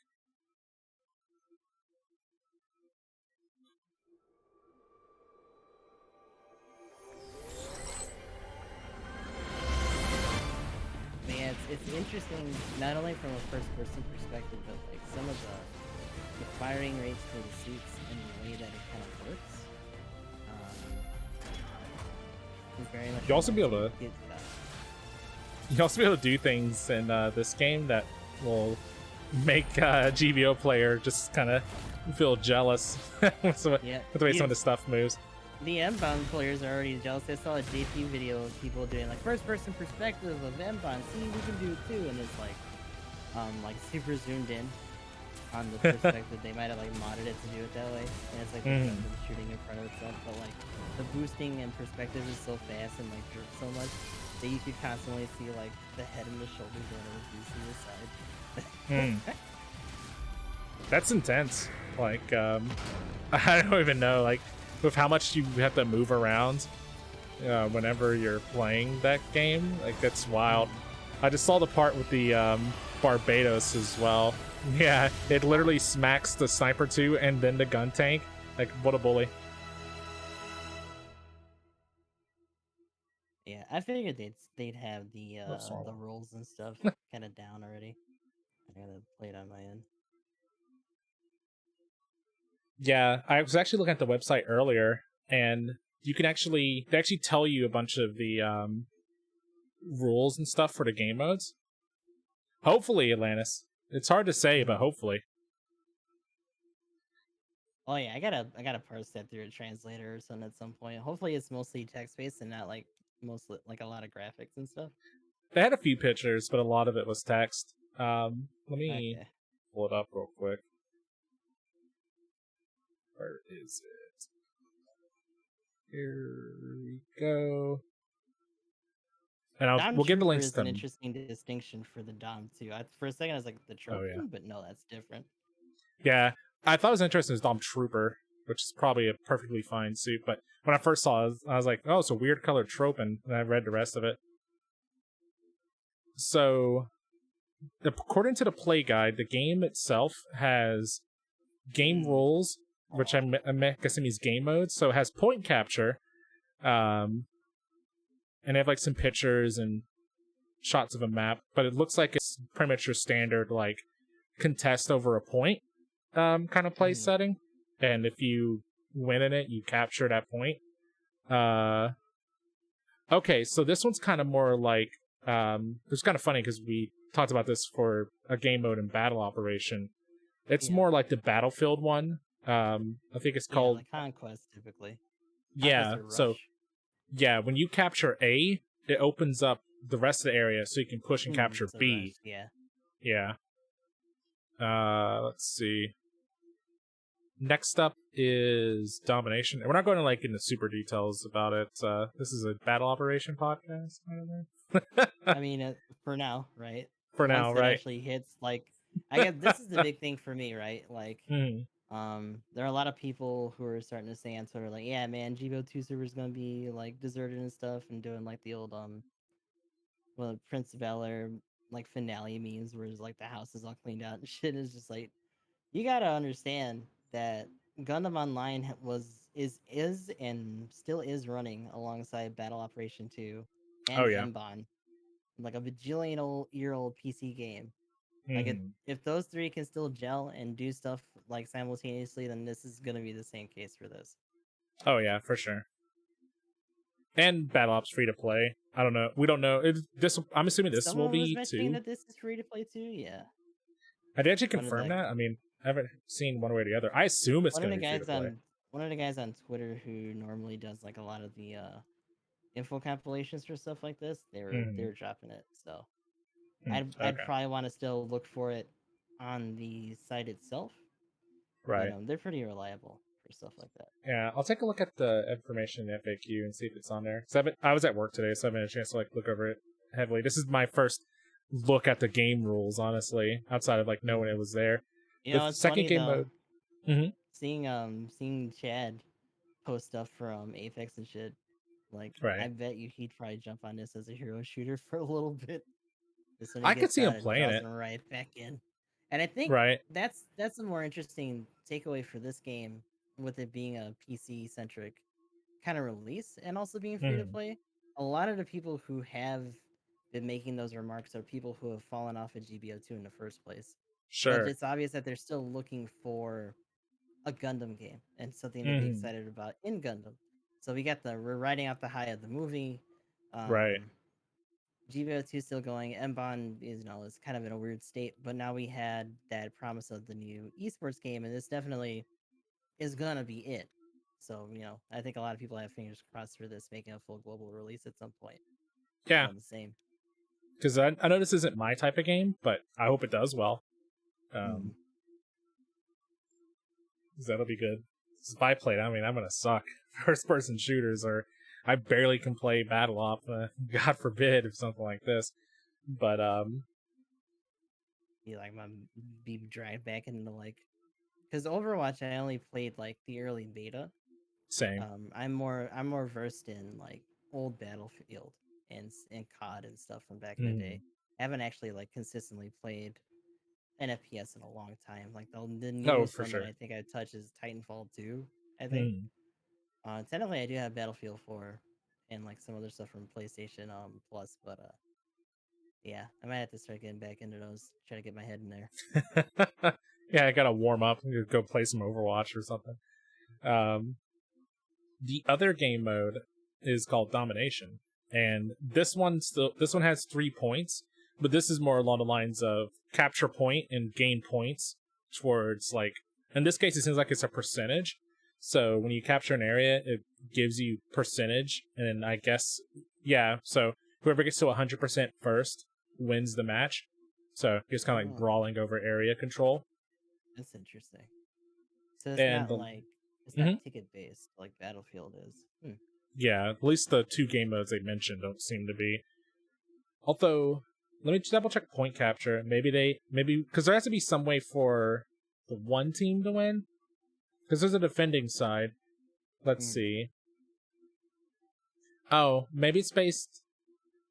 S1: Yeah, it's interesting not only from a first-person perspective, but like some of the firing rates for the suits and the way that it kind of works. Is very much.
S2: You also be able to.
S1: get that.
S2: You also be able to do things in this game that will make GBO player just kind of feel jealous with the way some of the stuff moves.
S1: The M-Bound players are already jealous. I saw a JP video of people doing like first-person perspective of M-Bound. See, we can do it too, and it's like super zoomed in on the perspective. They might have like modded it to do it that way, and it's like the Gundam shooting in front of itself. But like the boosting and perspective is so fast and like jerks so much that you could constantly see like the head and the shoulders going over boosting the side.
S2: That's intense. Like, I don't even know, like, with how much you have to move around whenever you're playing that game. Like, that's wild. I just saw the part with the Barbados as well. Yeah, it literally smacks the Sniper 2 and then the gun tank. Like, what a bully.
S1: Yeah, I figured they'd have the rules and stuff kind of down already. I gotta play it on my end.
S2: Yeah, I was actually looking at the website earlier, and they actually tell you a bunch of the rules and stuff for the game modes. Hopefully, Atlantis. It's hard to say, but hopefully.
S1: Oh yeah, I gotta parse that through a translator or something at some point. Hopefully, it's mostly text based and not like mostly like a lot of graphics and stuff.
S2: They had a few pictures, but a lot of it was text. Let me pull it up real quick. Where is it? Here we go. And we'll give the links to them.
S1: An interesting distinction for the Dom too. For a second, I was like the trophy, but no, that's different.
S2: Yeah, I thought it was interesting as Stormtrooper, which is probably a perfectly fine suit. But when I first saw it, I was like, oh, it's a weird colored trope, and I read the rest of it. So, according to the play guide, the game itself has game rules, which I'm guessing means game modes. So it has point capture, and they have like some pictures and shots of a map, but it looks like it's pretty much your standard like contest over a point kind of play setting. And if you win in it, you capture that point. Okay, so this one's kind of more like it's kind of funny because we talked about this for a game mode in Battle Operation. It's more like the Battlefield one. I think it's called
S1: like Conquest typically.
S2: Yeah, so yeah, when you capture A, it opens up the rest of the area so you can push and capture B. Yeah. Let's see. Next up is Domination. And we're not going to like into super details about it. This is a Battle Operation podcast. I don't know.
S1: I mean, for now, right?
S2: For now,
S1: Once it
S2: right?
S1: actually hits, like, I guess this is the big thing for me, right? Like, there are a lot of people who are starting to say on Twitter, like, yeah, man, GBO2 server is gonna be like deserted and stuff, and doing like the old well, Prince of Valor like finale memes where it's like the house is all cleaned out and shit. Is just like, you gotta understand that Gundam Online is and still is running alongside Battle Operation 2 and Mban, like a bajillion-year-old PC game. Like, if those three can still gel and do stuff like simultaneously, then this is gonna be the same case for this.
S2: Oh yeah, for sure. And Battle Ops free to play. I don't know. We don't know. I'm assuming this will be too.
S1: That this is free to play too. Yeah.
S2: Have you actually confirmed that? I mean, I haven't seen one way or the other. I assume it's going to be free to play.
S1: One of the guys on Twitter who normally does like a lot of the info compilations for stuff like this, they were dropping it. So I'd probably want to still look for it on the site itself.
S2: Right.
S1: But, they're pretty reliable for stuff like that.
S2: Yeah, I'll take a look at the information in FAQ and see if it's on there. I was at work today, so I haven't had a chance to like look over it heavily. This is my first look at the game rules, honestly, outside of like knowing it was there.
S1: You know,
S2: the second game mode.
S1: Seeing Chad post stuff from Apex and shit, like, I bet he'd probably jump on this as a hero shooter for a little bit.
S2: I could see him playing it
S1: right back in, and I think that's a more interesting takeaway for this game, with it being a PC centric kind of release and also being free to play. A lot of the people who have been making those remarks are people who have fallen off of GBO2 in the first place.
S2: Sure.
S1: But it's obvious that they're still looking for a Gundam game and something to be excited about in Gundam. So we're riding out the high of the movie. GBO2 still going. Mban is kind of in a weird state, but now we had that promise of the new esports game, and this definitely is gonna be it. So, I think a lot of people have fingers crossed for this making a full global release at some point.
S2: Yeah.
S1: The same.
S2: Because I know this isn't my type of game, but I hope it does well. That'll be good. If I play it, I mean, I'm gonna suck. First-person shooters, or I barely can play Battle Op. God forbid if something like this. But
S1: be dragged back into like, because Overwatch I only played like the early beta.
S2: Same.
S1: I'm more versed in like old Battlefield and COD and stuff from back in the day. I haven't actually like consistently played an FPS in a long time. Like the newest one that I think I touched is Titanfall 2. I think. Technically, I do have Battlefield 4 and like some other stuff from PlayStation Plus, but yeah, I might have to start getting back into those. Try to get my head in there.
S2: Yeah, I gotta warm up. Go play some Overwatch or something. The other game mode is called Domination, and this one has 3 points, but this is more along the lines of capture point and gain points towards like. In this case, it seems like it's a percentage. So when you capture an area, it gives you percentage, and I guess so whoever gets to 100% first wins the match. So it's kind of like brawling over area control.
S1: That's interesting. So it's not ticket based like Battlefield is.
S2: Yeah, at least the 2 game modes they mentioned don't seem to be. Although, let me double check point capture. Maybe because there has to be some way for the one team to win. Because there's a defending side. Let's
S1: Mm.
S2: see. Oh, maybe it's based...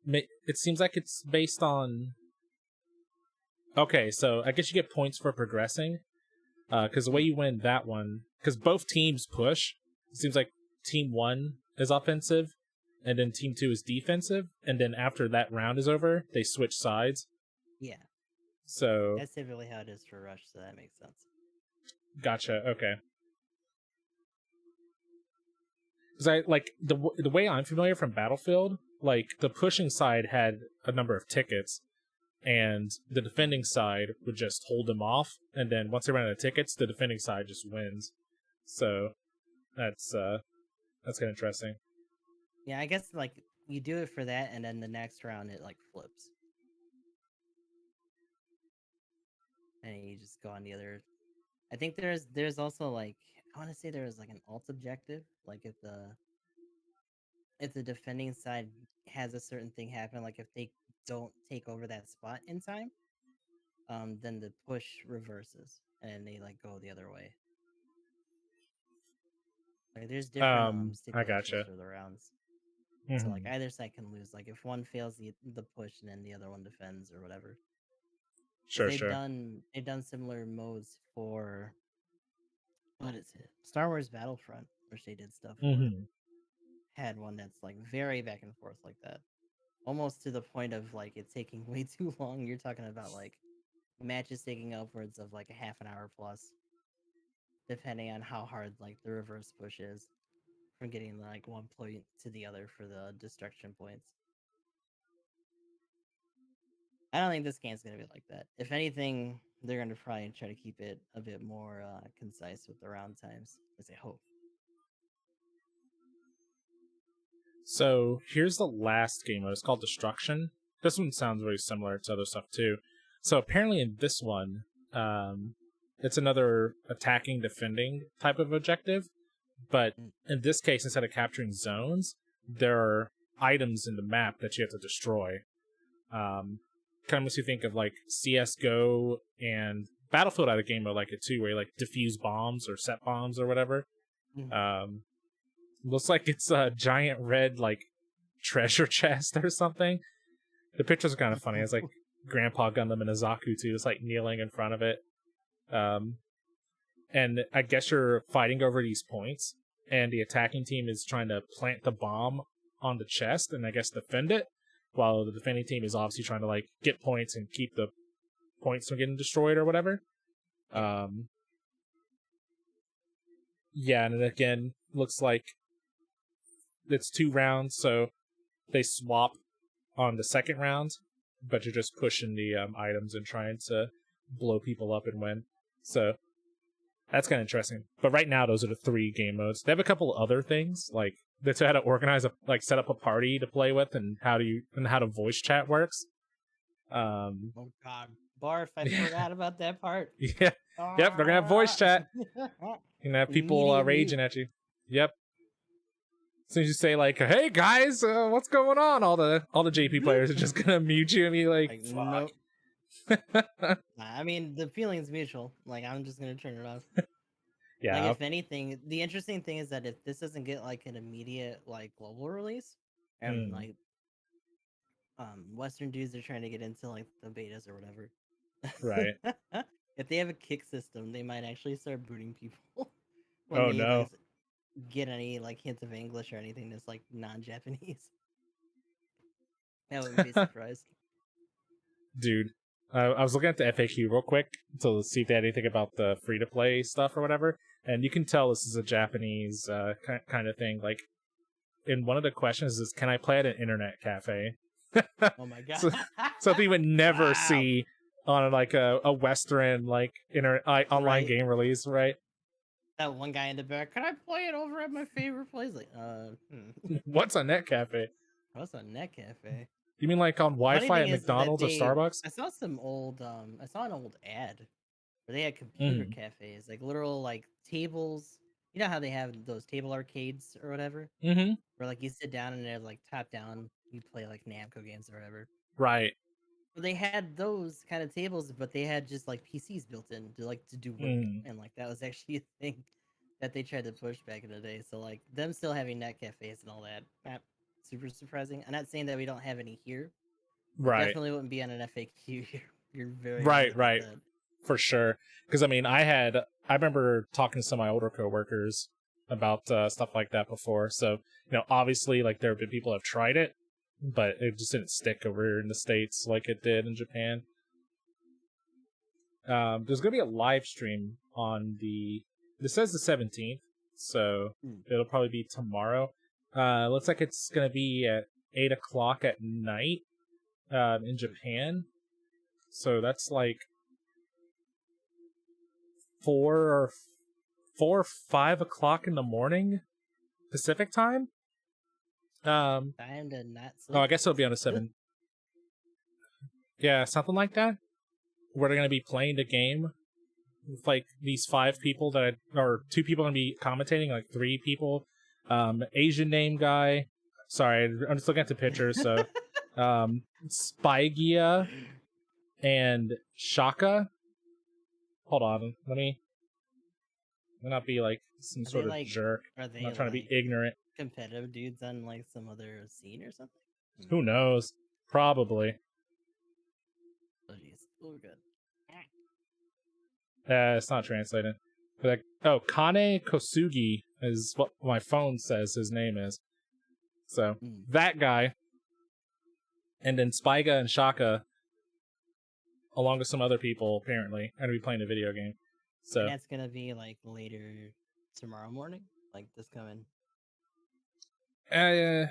S2: It seems like it's based on... Okay, so I guess you get points for progressing. Because the way you win that one... Because both teams push. It seems like Team 1 is offensive, and then Team 2 is defensive, and then after that round is over, they switch sides.
S1: Yeah.
S2: So...
S1: That's typically how it is for Rush, so that makes sense.
S2: Gotcha, okay. Because I like the way I'm familiar from Battlefield, like the pushing side had a number of tickets, and the defending side would just hold them off, and then once they run out of tickets, the defending side just wins. So that's kind of interesting.
S1: Yeah, I guess like you do it for that, and then the next round it like flips, and you just go on the other. I think there's also like I want to say there was like an alt objective, like if the defending side has a certain thing happen, like if they don't take over that spot in time, then the push reverses and they like go the other way. Like there's different
S2: I
S1: stipulations
S2: gotcha.
S1: for the rounds.
S2: Mm-hmm.
S1: So like either side can lose. Like if one fails the push and then the other one defends or whatever.
S2: Sure,
S1: They've
S2: sure.
S1: done similar modes for what is it? Star Wars Battlefront, which they did stuff for.
S2: Mm-hmm.
S1: Had one that's like very back and forth like that. Almost to the point of like it taking way too long. You're talking about like matches taking upwards of like a half an hour plus, depending on how hard like the reverse push is from getting like one point to the other for the destruction points. I don't think this game's gonna be like that. If anything, they're gonna probably try to keep it a bit more concise with the round times, as I hope.
S2: So here's the last game mode. It's called Destruction. This one sounds very similar to other stuff too. So apparently in this one, it's another attacking, defending type of objective. But in this case, instead of capturing zones, there are items in the map that you have to destroy. Kind of makes you think of like CS:GO and Battlefield had a game mode like it too, where you like defuse bombs or set bombs or whatever. Looks like it's a giant red like treasure chest or something. The pictures are kind of funny. It's like Grandpa Gundam and Azaku too, just like kneeling in front of it. And I guess you're fighting over these points, and the attacking team is trying to plant the bomb on the chest and I guess defend it, while the defending team is obviously trying to like get points and keep the points from getting destroyed or whatever. Yeah, and it again looks like it's 2 rounds, so they swap on the second round, but you're just pushing the items and trying to blow people up and win. So that's kind of interesting. But right now, those are the 3 game modes. They have a couple other things, like that's how to organize set up a party to play with, and how to voice chat works.
S1: Oh God, Barf! I forgot about that part.
S2: Yeah, yep. They're gonna have voice chat. You're gonna have people raging at you. Yep. As soon as you say like, "Hey guys, what's going on?" All the JP players are just gonna mute you and be like "Fuck."
S1: Nope. I mean, the feeling's mutual. Like, I'm just gonna turn it off.
S2: Yeah.
S1: Like, if anything, the interesting thing is that if this doesn't get like an immediate like global release, and like Western dudes are trying to get into like the betas or whatever,
S2: right?
S1: If they have a kick system, they might actually start booting people when
S2: Oh
S1: they
S2: no.
S1: like get any like hints of English or anything that's like non-Japanese. That wouldn't be surprised.
S2: Dude, I was looking at the FAQ real quick to see if they had anything about the free-to-play stuff or whatever, and you can tell this is a Japanese kind of thing. Like, in one of the questions is, "Can I play at an internet cafe?"
S1: Oh my God.
S2: Something you would never see on like a Western like online game release, right?
S1: That one guy in the back, can I play it over at my favorite place? Like,
S2: What's a net cafe?
S1: What's a net cafe?
S2: You mean like on Wi-Fi at McDonald's or Starbucks?
S1: I saw an old ad where they had computer cafes, like literal like tables. You know how they have those table arcades or whatever?
S2: Mm-hmm.
S1: Where like you sit down and they're like top down, you play like Namco games or whatever.
S2: Right.
S1: They had those kind of tables, but they had just like PCs built in to do work,
S2: Mm,
S1: and like that was actually a thing that they tried to push back in the day. So like them still having net cafes and all that, not super surprising. I'm not saying that we don't have any here. It
S2: right,
S1: definitely wouldn't be on an FAQ here. You're very right
S2: right,
S1: about
S2: right,
S1: that.
S2: for sure. Because I mean, I remember talking to some of my older coworkers about stuff like that before. So obviously, like there have been people that have tried it, but it just didn't stick over here in the States like it did in Japan. There's gonna be a live stream on this says the 17th, so
S1: Mm.
S2: it'll probably be tomorrow. Looks like it's gonna be at 8 o'clock at night in Japan. So that's like 4 or 5 o'clock in the morning Pacific time.
S1: Time to not
S2: Oh, I
S1: sleep,
S2: guess it'll be on the
S1: kids.
S2: 7. Yeah, something like that. Where they're gonna be playing the game with like these 5 people or 2 people gonna be commentating, like 3 people. Asian name guy. Sorry, I'm just looking at the pictures. So, Spygia and Shaka. Hold on, let me not be like some
S1: Are they
S2: sort of
S1: like
S2: jerk.
S1: are
S2: I'm
S1: they
S2: not trying to be
S1: like
S2: ignorant.
S1: competitive dudes on like some other scene or something? Hmm.
S2: Who knows? Probably.
S1: Oh jeez. Oh good.
S2: It's not translating. But like, oh, Kane Kosugi is what my phone says his name is. So
S1: Mm.
S2: that guy, and then Spyga and Shaka, along with some other people, apparently, are gonna be playing a video game.
S1: And
S2: So
S1: that's gonna be like later tomorrow morning, like this coming.
S2: uh,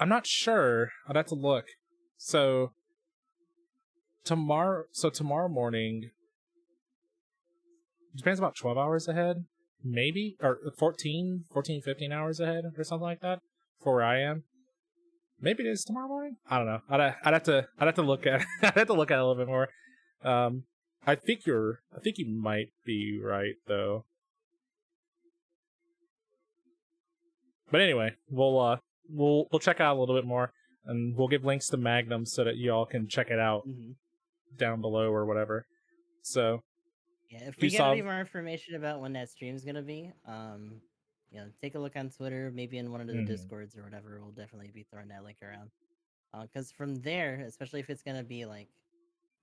S2: I'm not sure. I'd have to look. So tomorrow morning, Japan's about 12 hours ahead, maybe, or 15 hours ahead, or something like that, for where I am. Maybe it is tomorrow morning. I don't know. I'd have to look at I'd have to look at it a little bit more. Um, I think you might be right though. But anyway, we'll check out a little bit more, and we'll give links to Magnum so that y'all can check it out
S1: Mm-hmm.
S2: down below or whatever. So
S1: Yeah, if we get any
S2: Gustav,
S1: more information about when that stream's gonna be, take a look on Twitter, maybe in one of the
S2: mhm,
S1: Discords or whatever. We'll definitely be throwing that link around. Because from there, especially if it's gonna be like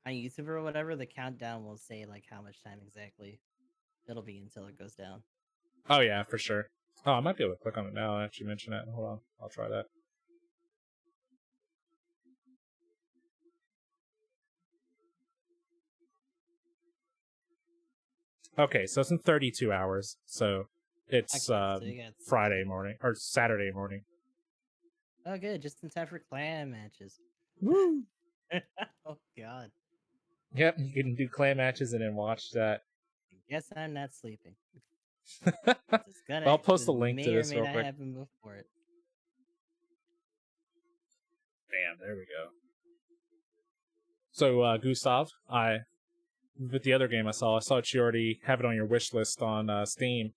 S1: on YouTube or whatever, the countdown will say like how much time exactly it'll be until it goes down.
S2: oh yeah, for sure. Oh, I might be able to click on it now. I actually mention it. Hold on, I'll try that. Okay, so it's in 32 hours. So it's
S1: Okay, so you got some
S2: Friday
S1: time.
S2: morning or Saturday morning.
S1: Oh, good, just in time for clan matches.
S2: Woo!
S1: Oh God,
S2: Yep, you can do clan matches and then watch that.
S1: guess I'm not sleeping. It's
S2: I'll
S1: gonna,
S2: post
S1: this
S2: a link to
S1: may or
S2: this
S1: may
S2: real
S1: not
S2: quick.
S1: happen before it.
S2: Bam, there we go. So, Gustav, with the other game I saw that you already have it on your wish list on Steam.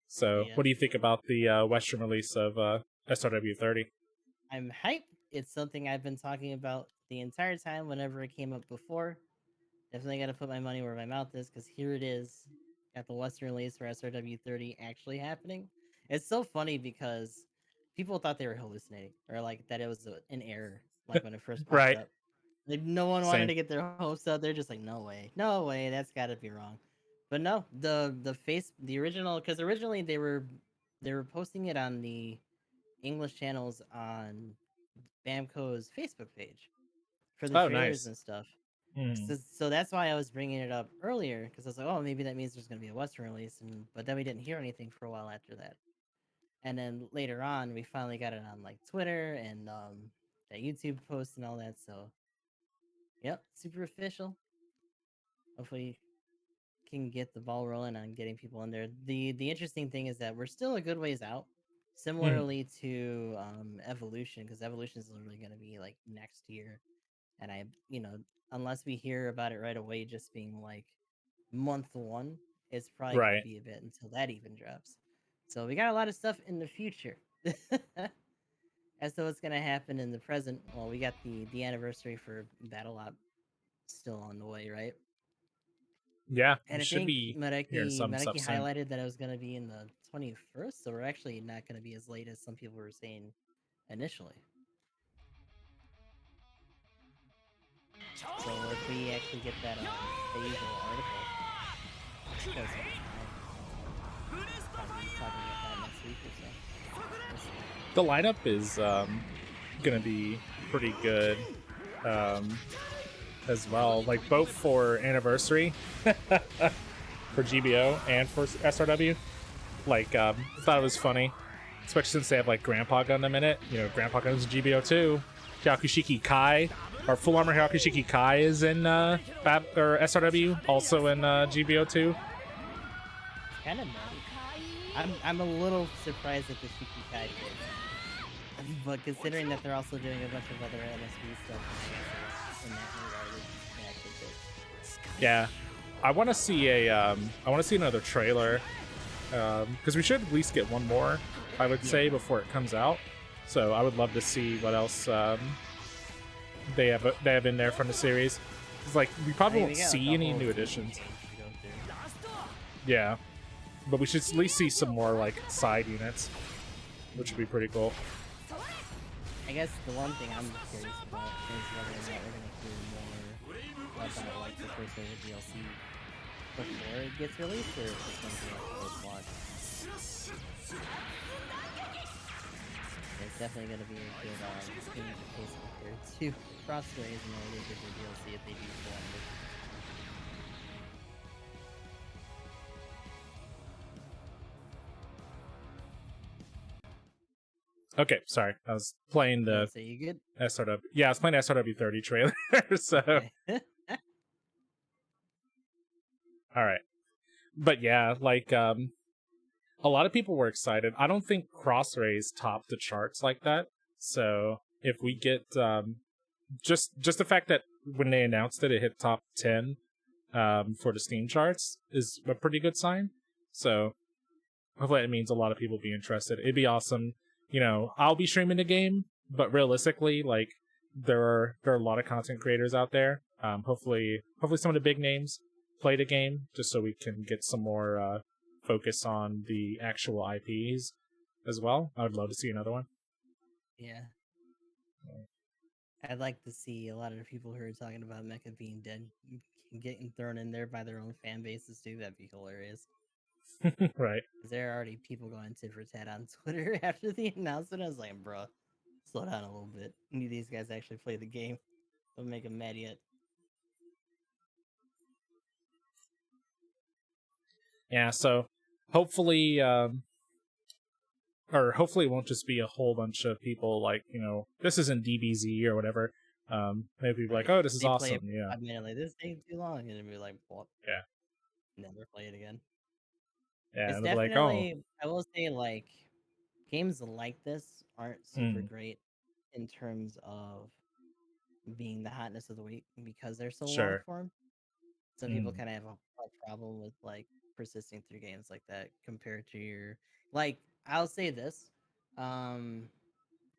S2: So,
S1: Yeah.
S2: what do you think about the Western release of SRW30?
S1: I'm hyped. It's something I've been talking about the entire time whenever it came up before. Definitely got to put my money where my mouth is because here it is. Got the Western release for SRW30 actually happening. It's so funny because people thought they were hallucinating or like that it was an error, like when it first popped
S2: Right.
S1: up. Like no one wanted
S2: Same.
S1: to get their hopes up. They're just like, no way, that's got to be wrong. But no, the original, because originally they were posting it on the English channels on Bamco's Facebook page for the
S2: Oh,
S1: trailers
S2: nice.
S1: and stuff.
S2: Mm.
S1: So that's why I was bringing it up earlier because I was like, oh, maybe that means there's going to be a Western release, but then we didn't hear anything for a while after that. And then later on, we finally got it on like Twitter and that YouTube post and all that. So, yep, super official. Hopefully, can get the ball rolling on getting people in there. The interesting thing is that we're still a good ways out.
S2: Mm.
S1: Similarly to Evolution, because Evolution is literally going to be like next year, and unless we hear about it right away, just being like month one, it's probably going to
S2: Right.
S1: be a bit until that even drops. So we got a lot of stuff in the future. As to what's going to happen in the present, well, we got the anniversary for Battle Op still on the way, right?
S2: Yeah, we
S1: And I
S2: should
S1: think
S2: be hearing
S1: Medeki
S2: some stuff
S1: Medeki
S2: soon.
S1: highlighted that it was going to be in the 21st, so we're actually not going to be as late as some people were saying initially. So if we actually get that Asia article, it's got some time. Probably talking about that next week or so. We'll see.
S2: The lineup is gonna be pretty good as well. Like both for anniversary for GBO and for SRW. Like I thought it was funny, especially since they have like Grandpa Gundam in it. You know, Grandpa Gundam's in GBO2. Hyakushiki Kai, or Full Armor Hyakushiki Kai is in or SRW, also in GBO2.
S1: Kind of nutty. I'm a little surprised at the Shikikai thing. But considering that they're also doing a bunch of other MSV stuff, I guess in that regard, it actually fits.
S2: Yeah, I want to see another trailer, because we should at least get one more, I would say, before it comes out. So I would love to see what else they have in there from the series. It's like we probably won't see any new additions. Yeah, but we should at least see some more like side units, which would be pretty cool.
S1: I guess the one thing I'm curious about is whether or not we're gonna hear more about like the first wave of DLC before it gets released, or if it's gonna be like post launch. It's definitely gonna be a good change of pace compared to Crossways and all the different DLC if they do go on with.
S2: Okay, sorry, I was playing the
S1: So you good?
S2: SRW. Yeah, I was playing the SRW 30 trailer. So
S1: Okay.
S2: all right, but yeah, like a lot of people were excited. I don't think Crossrays topped the charts like that. So if we get just the fact that when they announced it, it hit top 10 for the Steam charts is a pretty good sign. So hopefully it means a lot of people be interested. It'd be awesome. You know, I'll be streaming the game, but realistically, like there are a lot of content creators out there. Hopefully some of the big names play the game just so we can get some more focus on the actual IPs as well. I would love to see another one.
S1: Yeah. I'd like to see a lot of the people who are talking about Mecha being dead getting thrown in there by their own fan bases too. That'd be hilarious.
S2: Right.
S1: Because there are already people going tit for tat on Twitter after the announcement. I was like, bro, slow down a little bit. Need these guys to actually play the game. Don't make them mad yet.
S2: Yeah, so hopefully hopefully it won't just be a whole bunch of people like, you know, this isn't DBZ or whatever. Maybe people like, oh, this is
S1: They
S2: awesome.
S1: play it
S2: Yeah.
S1: 5 minutes, like, this ain't too long, and then be like, what?
S2: Yeah.
S1: Never play it again.
S2: Yeah,
S1: It's
S2: and they'll be like, oh.
S1: definitely, I will say, like, games like this aren't super great in terms of being the hotness of the week because they're so long
S2: Sure.
S1: form. Some people kind of have a problem with like persisting through games like that compared to your like. I'll say this,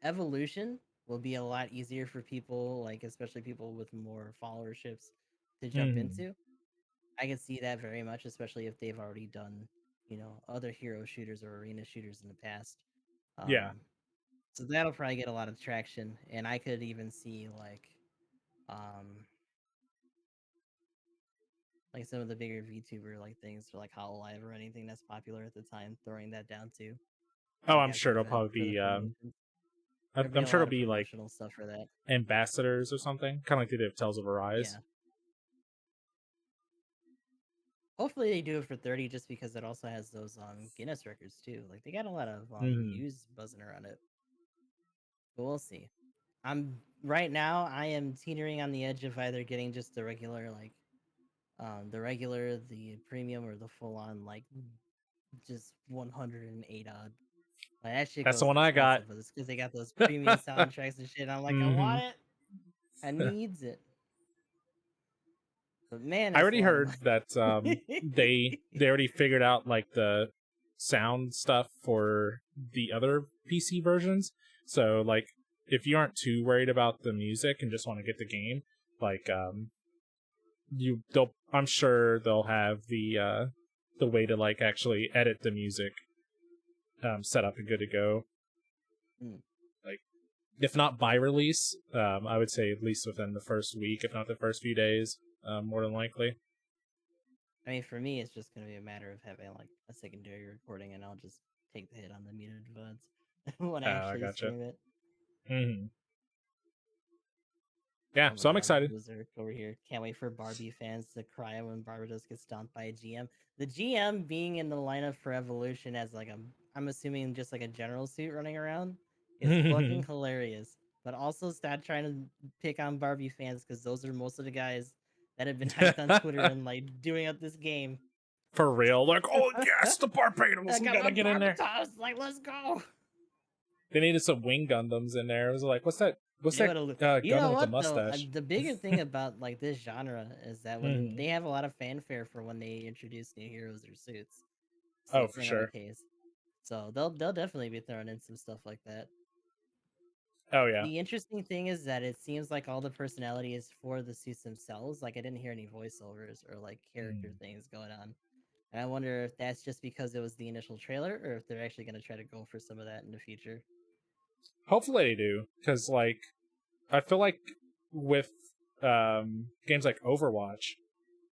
S1: evolution will be a lot easier for people, like especially people with more followerships, to jump into. I can see that very much, especially if they've already done, other hero shooters or arena shooters in the past.
S2: Yeah.
S1: So that'll probably get a lot of traction, and I could even see like some of the bigger VTuber like things for like Hololive or anything that's popular at the time, throwing that down too.
S2: Oh,
S1: Like
S2: I'm sure it'll probably
S1: for the
S2: be
S1: promotions. There'd be
S2: I'm
S1: a
S2: sure
S1: lot
S2: it'll
S1: of
S2: be like
S1: promotional stuff for that.
S2: ambassadors or something, kind of like they did with Tales of Arise.
S1: Yeah. Hopefully they do it for 30 just because it also has those Guinness records too. Like they got a lot of news buzzing around it. But we'll see. Right now I am teetering on the edge of either getting just the regular the premium or the full on like just 108 odd. Like that shit
S2: That's the
S1: goes
S2: one I got.
S1: expensive for this because they got those premium soundtracks and shit. I'm like, I want it. I needs it. But man,
S2: I
S1: that's a
S2: already
S1: lot of
S2: heard
S1: money.
S2: that they already figured out like the sound stuff for the other PC versions. So like if you aren't too worried about the music and just want to get the game, like I'm sure they'll have the way to like actually edit the music set up and good to go.
S1: Mm.
S2: Like, if not by release, I would say at least within the first week, if not the first few days, more than likely.
S1: I mean, for me, it's just gonna be a matter of having like a secondary recording, and I'll just take the hit on the muted VODs when I
S2: Oh, I
S1: actually
S2: gotcha.
S1: stream it.
S2: Hmm. Yeah,
S1: Oh my
S2: so I'm
S1: god,
S2: excited.
S1: Berserk over here. Can't wait for Barbie fans to cry when Barbados gets stomped by a GM. The GM being in the lineup for Evolution as like I'm assuming just like a general suit running around is fucking hilarious. But also stop trying to pick on Barbie fans because those are most of the guys that have been hyped on Twitter and like doing up this game.
S2: For real, like, oh yes, the
S1: I
S2: Barbados, we
S1: got my
S2: gotta get in there.
S1: Barbatos, like let's go.
S2: They needed some wing Gundams in there. It was like, what's that? What's
S1: They
S2: that
S1: would have. You
S2: Gundam
S1: know
S2: with the
S1: what though?
S2: mustache?
S1: The bigger thing about like this genre is that when
S2: Hmm.
S1: they have a lot of fanfare for when they introduce new heroes or suits,
S2: Oh,
S1: same
S2: for
S1: thing on the
S2: sure.
S1: case. So they'll definitely be throwing in some stuff like that.
S2: Oh yeah.
S1: The interesting thing is that it seems like all the personality is for the suits themselves. Like I didn't hear any voiceovers or like character
S2: Mm.
S1: things going on. And I wonder if that's just because it was the initial trailer or if they're actually going to try to go for some of that in the future.
S2: Hopefully they do, because like I feel like with games like Overwatch,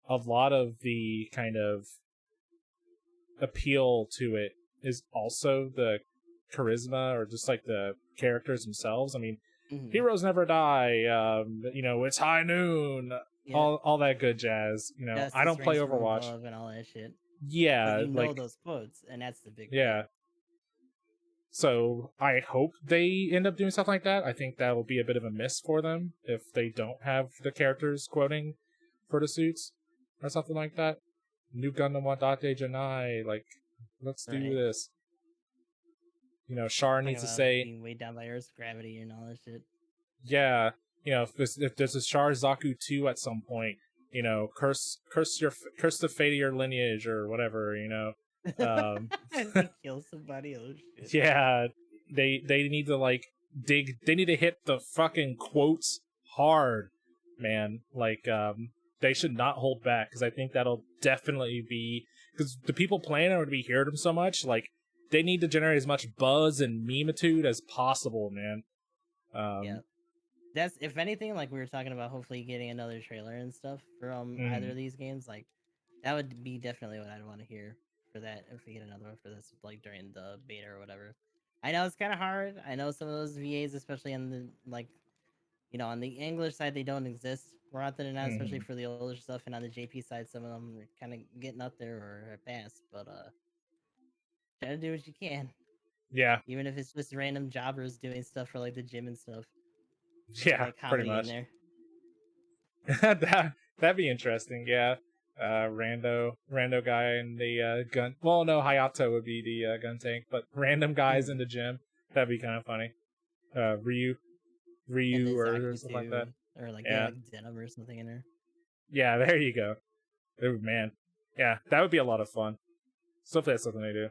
S2: a lot of the kind of appeal to it is also the charisma or just like the characters themselves. I mean,
S1: Hmm.
S2: heroes never die. It's high noon.
S1: Yeah,
S2: All that good jazz. I
S1: justice
S2: don't play
S1: reigns from
S2: Overwatch.
S1: above and all that shit. But
S2: Yeah,
S1: you know
S2: like
S1: those quotes, and that's the big
S2: yeah.
S1: thing.
S2: So I hope they end up doing something like that. I think that will be a bit of a miss for them if they don't have the characters quoting for the suits or something like that. New Gundam Wadate Janai, like, let's do
S1: Right.
S2: this. Char
S1: Talking
S2: needs to
S1: about
S2: say,
S1: being weighed down by Earth's gravity and all that shit.
S2: yeah, if there's a Char Zaku 2 at some point, curse the fate of your lineage or whatever, Um,
S1: And they kill somebody, oh shit.
S2: yeah, they need to like they need to hit the fucking quotes hard, man. Like they should not hold back because I think that'll definitely be because the people playing it would be hearing them so much. Like they need to generate as much buzz and memeitude as possible, man.
S1: Yeah.
S2: Um,
S1: That's if anything, like we were talking about hopefully getting another trailer and stuff for either
S2: mhm,
S1: of these games, like that would be definitely what I'd want to hear for that if we get another one for this like during the beta or whatever. I know it's kinda hard. I know some of those VAs, especially on the like on the English side, they don't exist more often than not, especially
S2: mhm.
S1: for the older stuff. And on the JP side, some of them are kind of getting up there or are past. But try to do what you can,
S2: Yeah,
S1: even if it's just random jobbers doing stuff for like the gym and stuff. Get
S2: yeah,
S1: that
S2: pretty
S1: comedy in
S2: much.
S1: there.
S2: That'd be interesting. Yeah, rando guy in the gun. Well, no, Hayato would be the gun tank, but random guys in
S1: Mhm.
S2: the gym. That'd be kind of funny. Ryu,
S1: And the
S2: Ryu, or
S1: Zaku
S2: something like that.
S1: too, or like get
S2: Yeah,
S1: like denim or something in there.
S2: yeah. There you go. Oh man, yeah, that would be a lot of fun. So if that's something they do.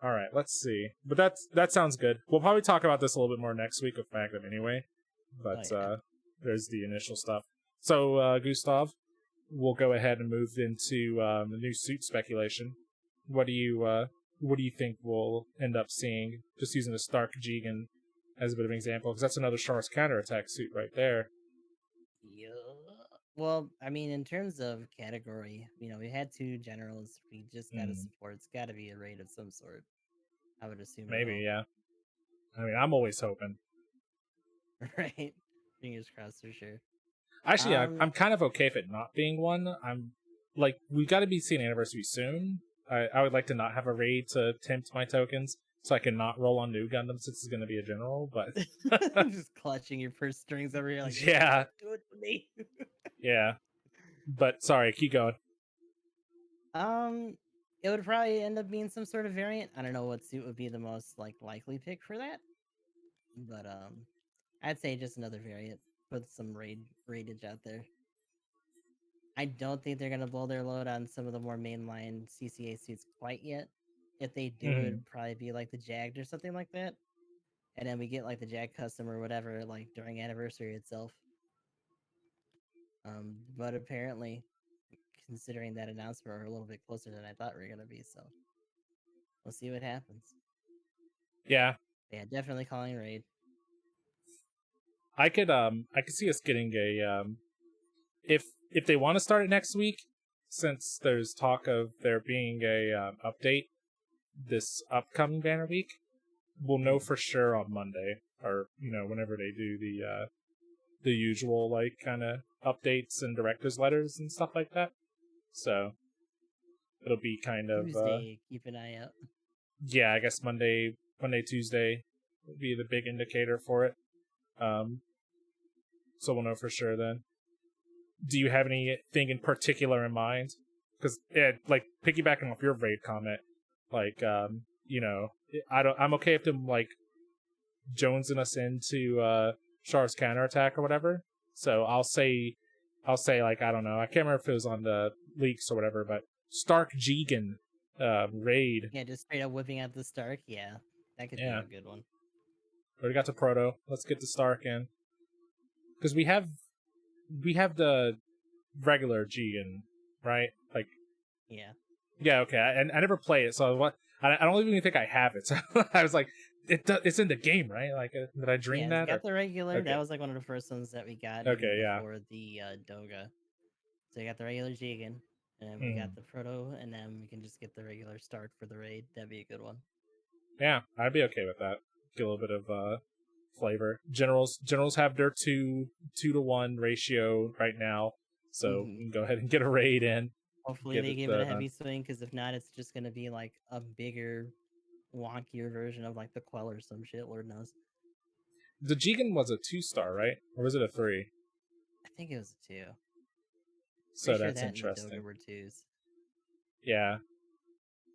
S2: All right, let's see. But that sounds good. We'll probably talk about this a little bit more next week with Magnum anyway.
S1: Oh
S2: But
S1: yeah.
S2: there's the initial stuff. So Gustav, we'll go ahead and move into the new suit speculation. What do you think we'll end up seeing? Just using the Stark Jegan as a bit of an example, because that's another Char's counterattack suit right there.
S1: Yeah. Well, I mean, in terms of category, we had two generals. We just got to
S2: Hmm.
S1: support. It's got to be a raid of some sort. I would assume it
S2: Maybe,
S1: will.
S2: yeah. I mean, I'm always hoping.
S1: Right? Fingers crossed for sure.
S2: Actually,
S1: Um,
S2: I'm kind of okay if it not being one. I'm like, we got to be seeing anniversary soon. I would like to not have a raid to tempt my tokens, so I can not roll on new Gundam since it's going to be a general. But
S1: just clutching your purse strings over here, like,
S2: yeah,
S1: do it for me.
S2: yeah. But sorry, keep going.
S1: um, it would probably end up being some sort of variant. I don't know what suit would be the most like likely pick for that, but I'd say just another variant. Put some raidage out there. I don't think they're gonna blow their load on some of the more mainline CCA suits quite yet. If they do,
S2: Hmm.
S1: it'd probably be like the Jagged or something like that. and then we get like the Jag custom or whatever like during anniversary itself. But apparently, considering that announcement, we're a little bit closer than I thought we were gonna be. So we'll see what happens.
S2: Yeah,
S1: Yeah, definitely calling raid.
S2: I could see us getting a if they want to start it next week, since there's talk of there being a update this upcoming banner week, we'll know for sure on Monday, or whenever they do the usual like kind of updates and directors letters and stuff like that. So it'll be kind of
S1: Tuesday, keep an eye out.
S2: yeah, I guess Monday, Tuesday will be the big indicator for it. So we'll know for sure then. Do you have anything in particular in mind? Because like piggybacking off your raid comment, like I'm okay with them like jonesing us into Char's counterattack or whatever. So I'll say like I don't know, I can't remember if it was on the leaks or whatever, but Stark Jegan raid.
S1: Yeah, just straight up whipping out the Stark. Yeah, that could be a good one.
S2: Already got to Proto. Let's get the Stark in, because we have the regular Jegan, right? Like, yeah, okay. I never play it, so I don't even think I have it. So I was like, it's in the game, right? Like, did I dream that?
S1: Yeah, got the regular.
S2: Okay.
S1: That was like one of the first ones that we got.
S2: Okay, yeah.
S1: Before the Doga. So we got the regular Jegan, and then we got the Proto, and then we can just get the regular Stark for the raid. That'd be a good one.
S2: Yeah, I'd be okay with that. Get a little bit of flavor. Generals have their 2-to-1 ratio right now, so we can go ahead and get a raid in.
S1: Hopefully they give it a heavy swing, because if not, it's just gonna be like a bigger, wonkier version of like the Quell or some shit. Lord knows.
S2: The Jegan was a 2-star, right? Or was it a 3?
S1: I think it was a 2.
S2: So
S1: Pretty
S2: that's
S1: sure that
S2: interesting.
S1: And the Doga were 2s.
S2: Yeah.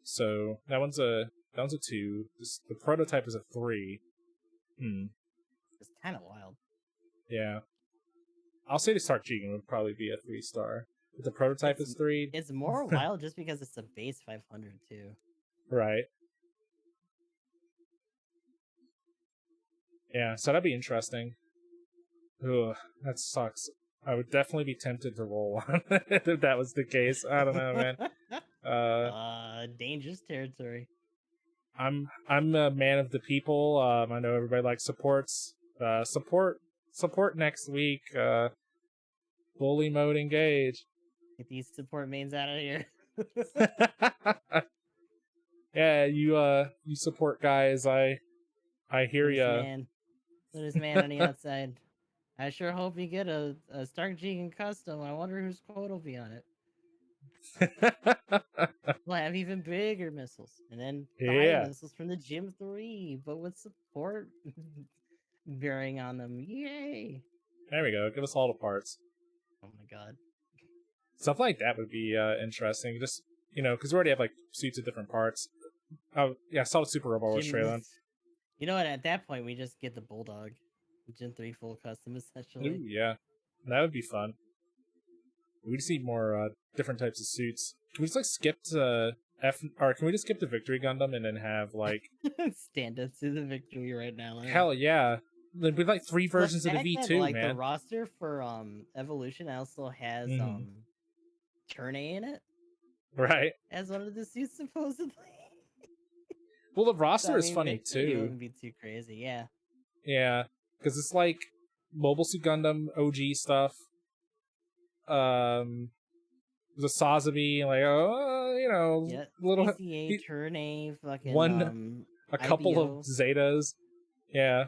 S2: So that one's a 2. The prototype is a 3.
S1: It's kind of wild.
S2: Yeah. I'll say the Stark Jegan would probably be a 3-star. But the prototype is 3.
S1: It's more wild just because it's a base 500 too.
S2: Right. Yeah, so that'd be interesting. Ugh, that sucks. I would definitely be tempted to roll on if that was the case. I don't know, man.
S1: Dangerous territory.
S2: I'm a man of the people. I know everybody likes supports. Support next week. Bully mode engage.
S1: Get these support mains out of here.
S2: Yeah, you support guys. I hear ya.
S1: There's man on the outside. I sure hope you get a Stark Jegan custom. I wonder whose quote will be on it. We'll have even bigger missiles, and then 5 missiles from the Gym 3, but with support bearing on them. Yay!
S2: There we go. Give us all the parts.
S1: Oh my god.
S2: Stuff like that would be interesting. Just because we already have like suits of different parts. Oh yeah, I saw the Super Robo Wars trailer.
S1: You know what? At that point, we just get the Bulldog, Gen 3 full custom essentially.
S2: Ooh, yeah, that would be fun. We just need more different types of suits. Can we just like skip to can we just skip the Victory Gundam and then have like
S1: stand up to the Victory right now?
S2: Hell yeah! There'd be like 3 versions of the V2,
S1: like,
S2: man.
S1: The roster for Evolution also has Turn A in it,
S2: right?
S1: As one of the suits supposedly.
S2: Well, the roster is funny
S1: Victory
S2: too.
S1: Wouldn't be too crazy, yeah.
S2: Yeah, because it's like Mobile Suit Gundam OG stuff. The Sazabi, like little
S1: PCA, Turn A, fucking
S2: a couple
S1: IBO.
S2: of Zetas. Yeah.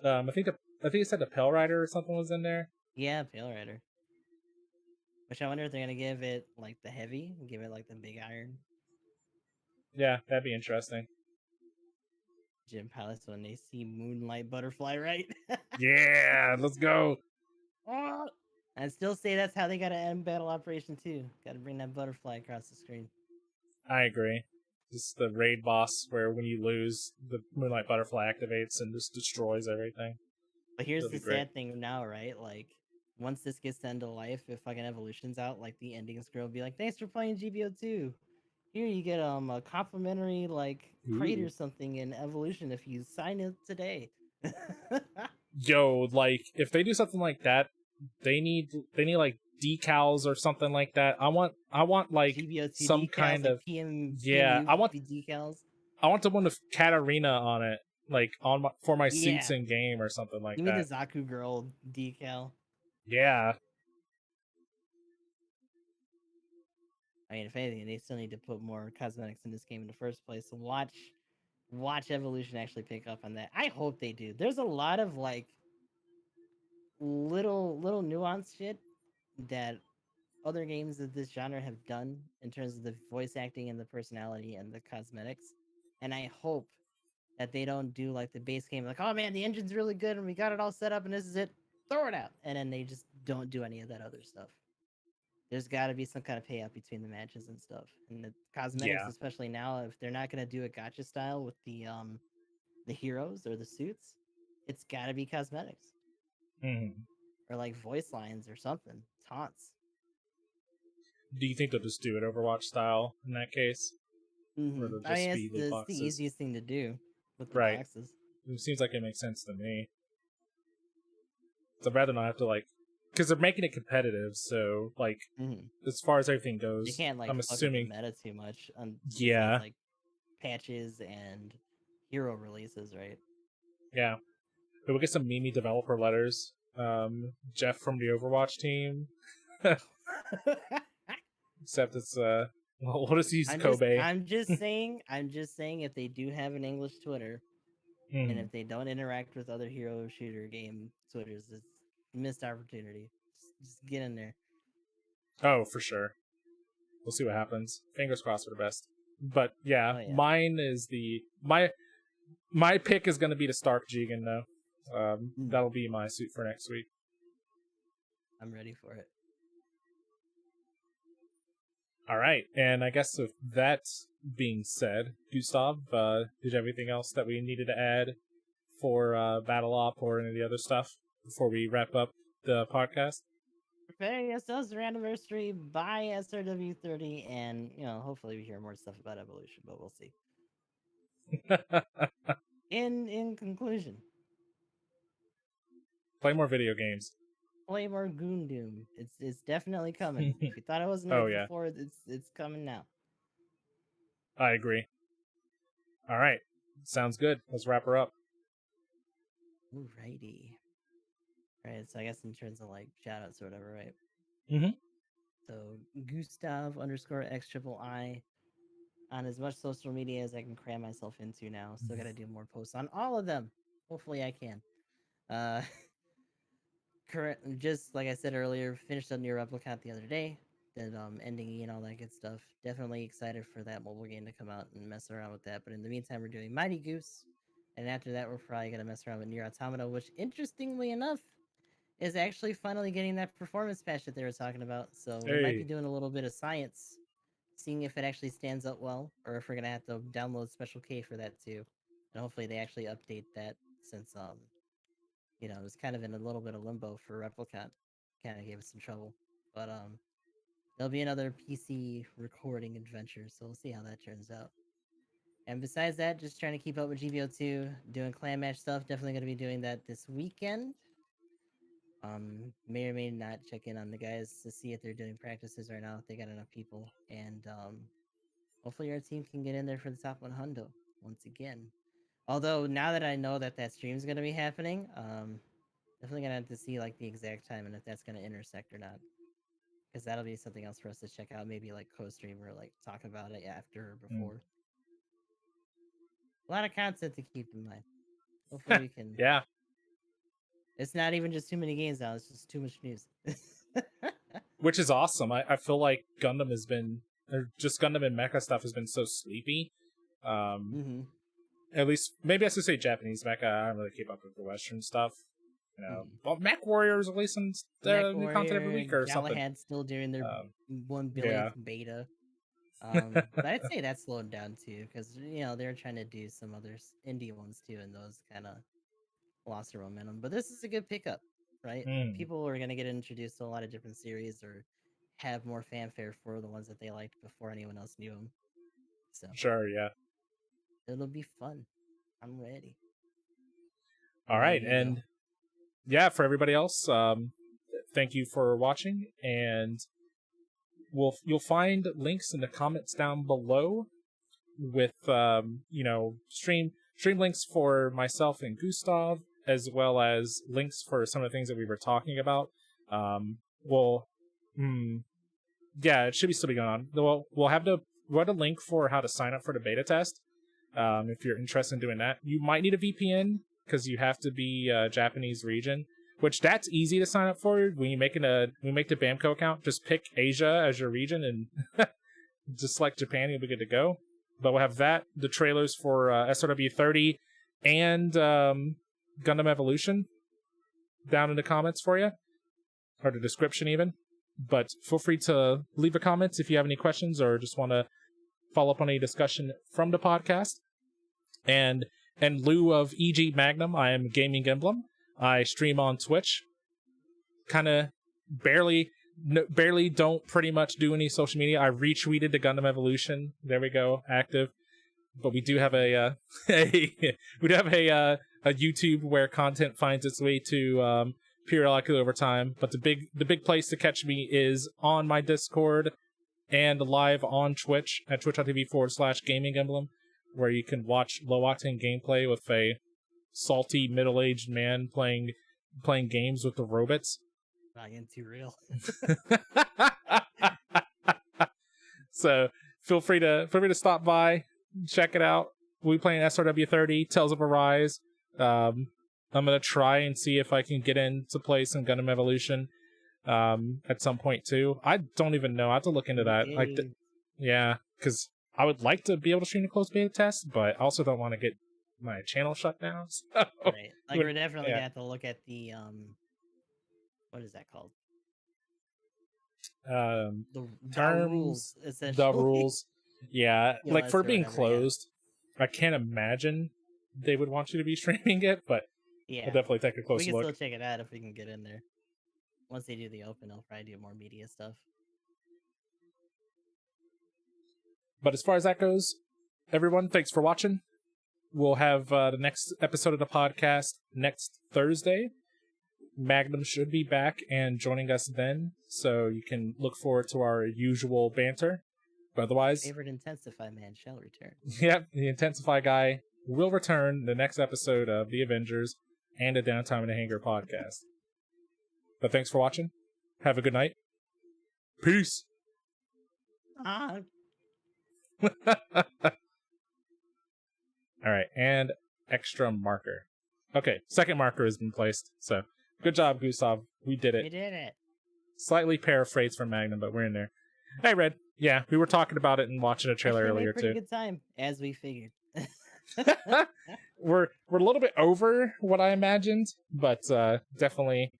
S2: I think it said the Pale Rider or something was in there.
S1: Yeah, Pale Rider. Which I wonder if they're gonna give it like the heavy, and give it like the big iron.
S2: Yeah, that'd be interesting.
S1: Gym pilots when they see Moonlight Butterfly, right?
S2: Yeah, let's go.
S1: I'd still say that's how they gotta end battle operation too. Gotta bring that butterfly across the screen.
S2: I agree. Just the raid boss where when you lose, the Moonlight Butterfly activates and just destroys everything.
S1: But here's the sad thing now, right? Like, once this gets to end of life, if fucking Evolution's out, like, the ending scroll will be like, thanks for playing GBO2. here you get a complimentary like crate or
S2: Ooh.
S1: something in Evolution if you sign it today.
S2: Yo, like if they do something like that, they need like decals or something like that. I want like
S1: GBO2
S2: some
S1: decals
S2: kind
S1: like
S2: of yeah.
S1: PMU decals.
S2: I want the one with Katarina on it, like on for my suits
S1: Yeah,
S2: in game or something like
S1: give me the
S2: that.
S1: Zaku girl decal.
S2: Yeah.
S1: I mean, if anything, they still need to put more cosmetics in this game in the first place. So watch Evolution actually pick up on that. I hope they do. There's a lot of like little nuanced shit that other games of this genre have done in terms of the voice acting and the personality and the cosmetics. And I hope that they don't do like the base game, like, oh man, the engine's really good and we got it all set up and this is it, throw it out. And then they just don't do any of that other stuff. There's got to be some kind of payout between the matches and stuff. And the cosmetics,
S2: Yeah.
S1: especially now, if they're not gonna do a gotcha style with the heroes or the suits, it's got to be cosmetics
S2: Mhm.
S1: or like voice lines or something, taunts.
S2: Do you think they'll just do it Overwatch style in that case, or they'll
S1: I
S2: just
S1: mean,
S2: be loot
S1: it's the
S2: boxes?
S1: easiest thing to do with the
S2: Right.
S1: boxes.
S2: It seems like it makes sense to me. So I'd rather not have to like, because they're making it competitive. So like,
S1: Mm-hmm.
S2: as far as everything
S1: You
S2: goes,
S1: can't like
S2: I'm
S1: fuck up the
S2: assuming.
S1: meta too much besides
S2: Yeah.
S1: like patches and hero releases, right?
S2: Yeah. But we'll get some Mimi developer letters. Jeff from the Overwatch team. Except it's well, what does he use? Kobe.
S1: I'm just saying if they do have an English Twitter and
S2: Hmm.
S1: if they don't interact with other hero shooter game Twitters, it's a missed opportunity. Just get in there.
S2: Oh, for sure. We'll see what happens. Fingers crossed for the best. But yeah,
S1: Oh yeah.
S2: mine is my pick is going to be the Stark Jegan though.
S1: Mm,
S2: That'll be my suit for next week.
S1: I'm ready for it.
S2: All right, and I guess with that being said, Gustav, did you have anything else that we needed to add for Battle Op or any of the other stuff before we wrap up the podcast?
S1: Preparing ourselves for anniversary by SRW30, and hopefully we hear more stuff about Evolution, but we'll see. In conclusion,
S2: Play more video games.
S1: play more Gundam. It's definitely coming. If you thought it wasn't
S2: Oh
S1: right
S2: yeah,
S1: before, it's coming now.
S2: I agree. All right, sounds good. Let's wrap her up.
S1: Alrighty. Right, so I guess in terms of like shoutouts or whatever, right?
S2: Mm-hmm.
S1: So Gustav underscore X triple I on as much social media as I can cram myself into now. Still gotta do more posts on all of them. Hopefully I can. Uh current just like I said earlier, finished up Near Replicant the other day. Did ending E and all that good stuff. Definitely excited for that mobile game to come out and mess around with that. But in the meantime, we're doing Mighty Goose. And after that, we're probably gonna mess around with Near Automata, which interestingly enough is actually finally getting that performance patch that they were talking about. So we might be
S2: Hey.
S1: doing a little bit of science, seeing if it actually stands up well, or if we're gonna have to download Special K for that too. And hopefully they actually update that since it was kind of in a little bit of limbo for Replicant. Kind of gave us some trouble. But there'll be another PC recording adventure, so we'll see how that turns out. And besides that, just trying to keep up with GBO2, doing clan match stuff. Definitely going to be doing that this weekend. May or may not check in on the guys to see if they're doing practices right now, if they got enough people. And hopefully our team can get in there for the top 100 once again. Although now that I know that that stream's gonna be happening, definitely gonna have to see like the exact time and if that's gonna intersect or not, because that'll be something else for us to check out. Maybe like co-stream or like talk about it after or
S2: Mm.
S1: before. A lot of content to keep in mind. Hopefully we can.
S2: Yeah,
S1: It's not even just too many games now. It's just too much news.
S2: which is awesome. I feel like Gundam has been, or just Gundam and mecha stuff has been so sleepy.
S1: Mm-hmm.
S2: At least, maybe I should say Japanese mecha. I don't really keep up with the Western stuff.
S1: Mm-hmm.
S2: But Mech Warriors releasing
S1: Mech
S2: new content every
S1: Warrior,
S2: week or something.
S1: Galahad still doing their
S2: Um,
S1: 1 billionth
S2: yeah.
S1: beta. But I'd say that's slowed down too, because they're trying to do some other indie ones too, and those kind of lost their momentum. But this is a good pickup, right?
S2: Mm.
S1: People are gonna get introduced to a lot of different series or have more fanfare for the ones that they liked before anyone else knew them. So
S2: Sure, yeah.
S1: it'll be fun. I'm ready.
S2: All right,
S1: Ready to go.
S2: and yeah, for everybody else, thank you for watching, and you'll find links in the comments down below with stream links for myself and Gustav, as well as links for some of the things that we were talking about. Yeah, it should still be going on. We'll have a link for how to sign up for the beta test. If you're interested in doing that, you might need a VPN because you have to be Japanese region, which that's easy to sign up for. When you make the Bamco account, just pick Asia as your region and just select Japan, you'll be good to go. But we'll have that, the trailers for SRW 30 and Gundam Evolution down in the comments for you, or the description even. But feel free to leave a comment if you have any questions or just want to follow up on any discussion from the podcast. And in lieu of EG Magnum, I am GamingEmblem. I stream on Twitch. Kind of barely don't pretty much do any social media. I retweeted the Gundam Evolution. There we go, active. But we do have a YouTube where content finds its way to periodically over time. But the big place to catch me is on my Discord and live on Twitch at twitch.tv/GamingEmblem, where you can watch low octane gameplay with a salty middle-aged man playing games with the robots.
S1: Not getting too real.
S2: So feel free to stop by, check it out. We'll be playing SRW 30, Tales of Arise. I'm gonna try and see if I can get into play some Gundam Evolution at some point too. I don't even know. I have to look into that. Yeah, because I would like to be able to stream a closed beta test, but I also don't want to get my channel shut down. So.
S1: Right. Like we're definitely gonna have to look at the what is that called? The rules, essentially.
S2: The rules. Yeah, like for being
S1: whatever,
S2: closed, I can't imagine they would want you to be streaming it, but
S1: yeah,
S2: we'll definitely take a close look.
S1: We can still check it out if we can get in there. Once they do the open, they'll probably do more media stuff.
S2: But as far as that goes, everyone, thanks for watching. We'll have the next episode of the podcast next Thursday. Magnum should be back and joining us then, so you can look forward to our usual banter. But otherwise,
S1: favorite Intensify man shall return.
S2: Yep, the Intensify guy will return the next episode of The Avengers and a Downtime in the Hangar podcast. But thanks for watching. Have a good night. Peace. All right, and extra marker. Okay, second marker has been placed. So, good job, Gustav. We did it.
S1: We did it.
S2: Slightly paraphrased from Magnum, but we're in there. Hey, Red. Yeah, we were talking about it and watching a trailer earlier too.
S1: Good time, as we figured.
S2: We're a little bit over what I imagined, but definitely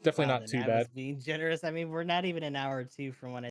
S2: not too bad.
S1: Being generous. I mean, we're not even an hour or two from when I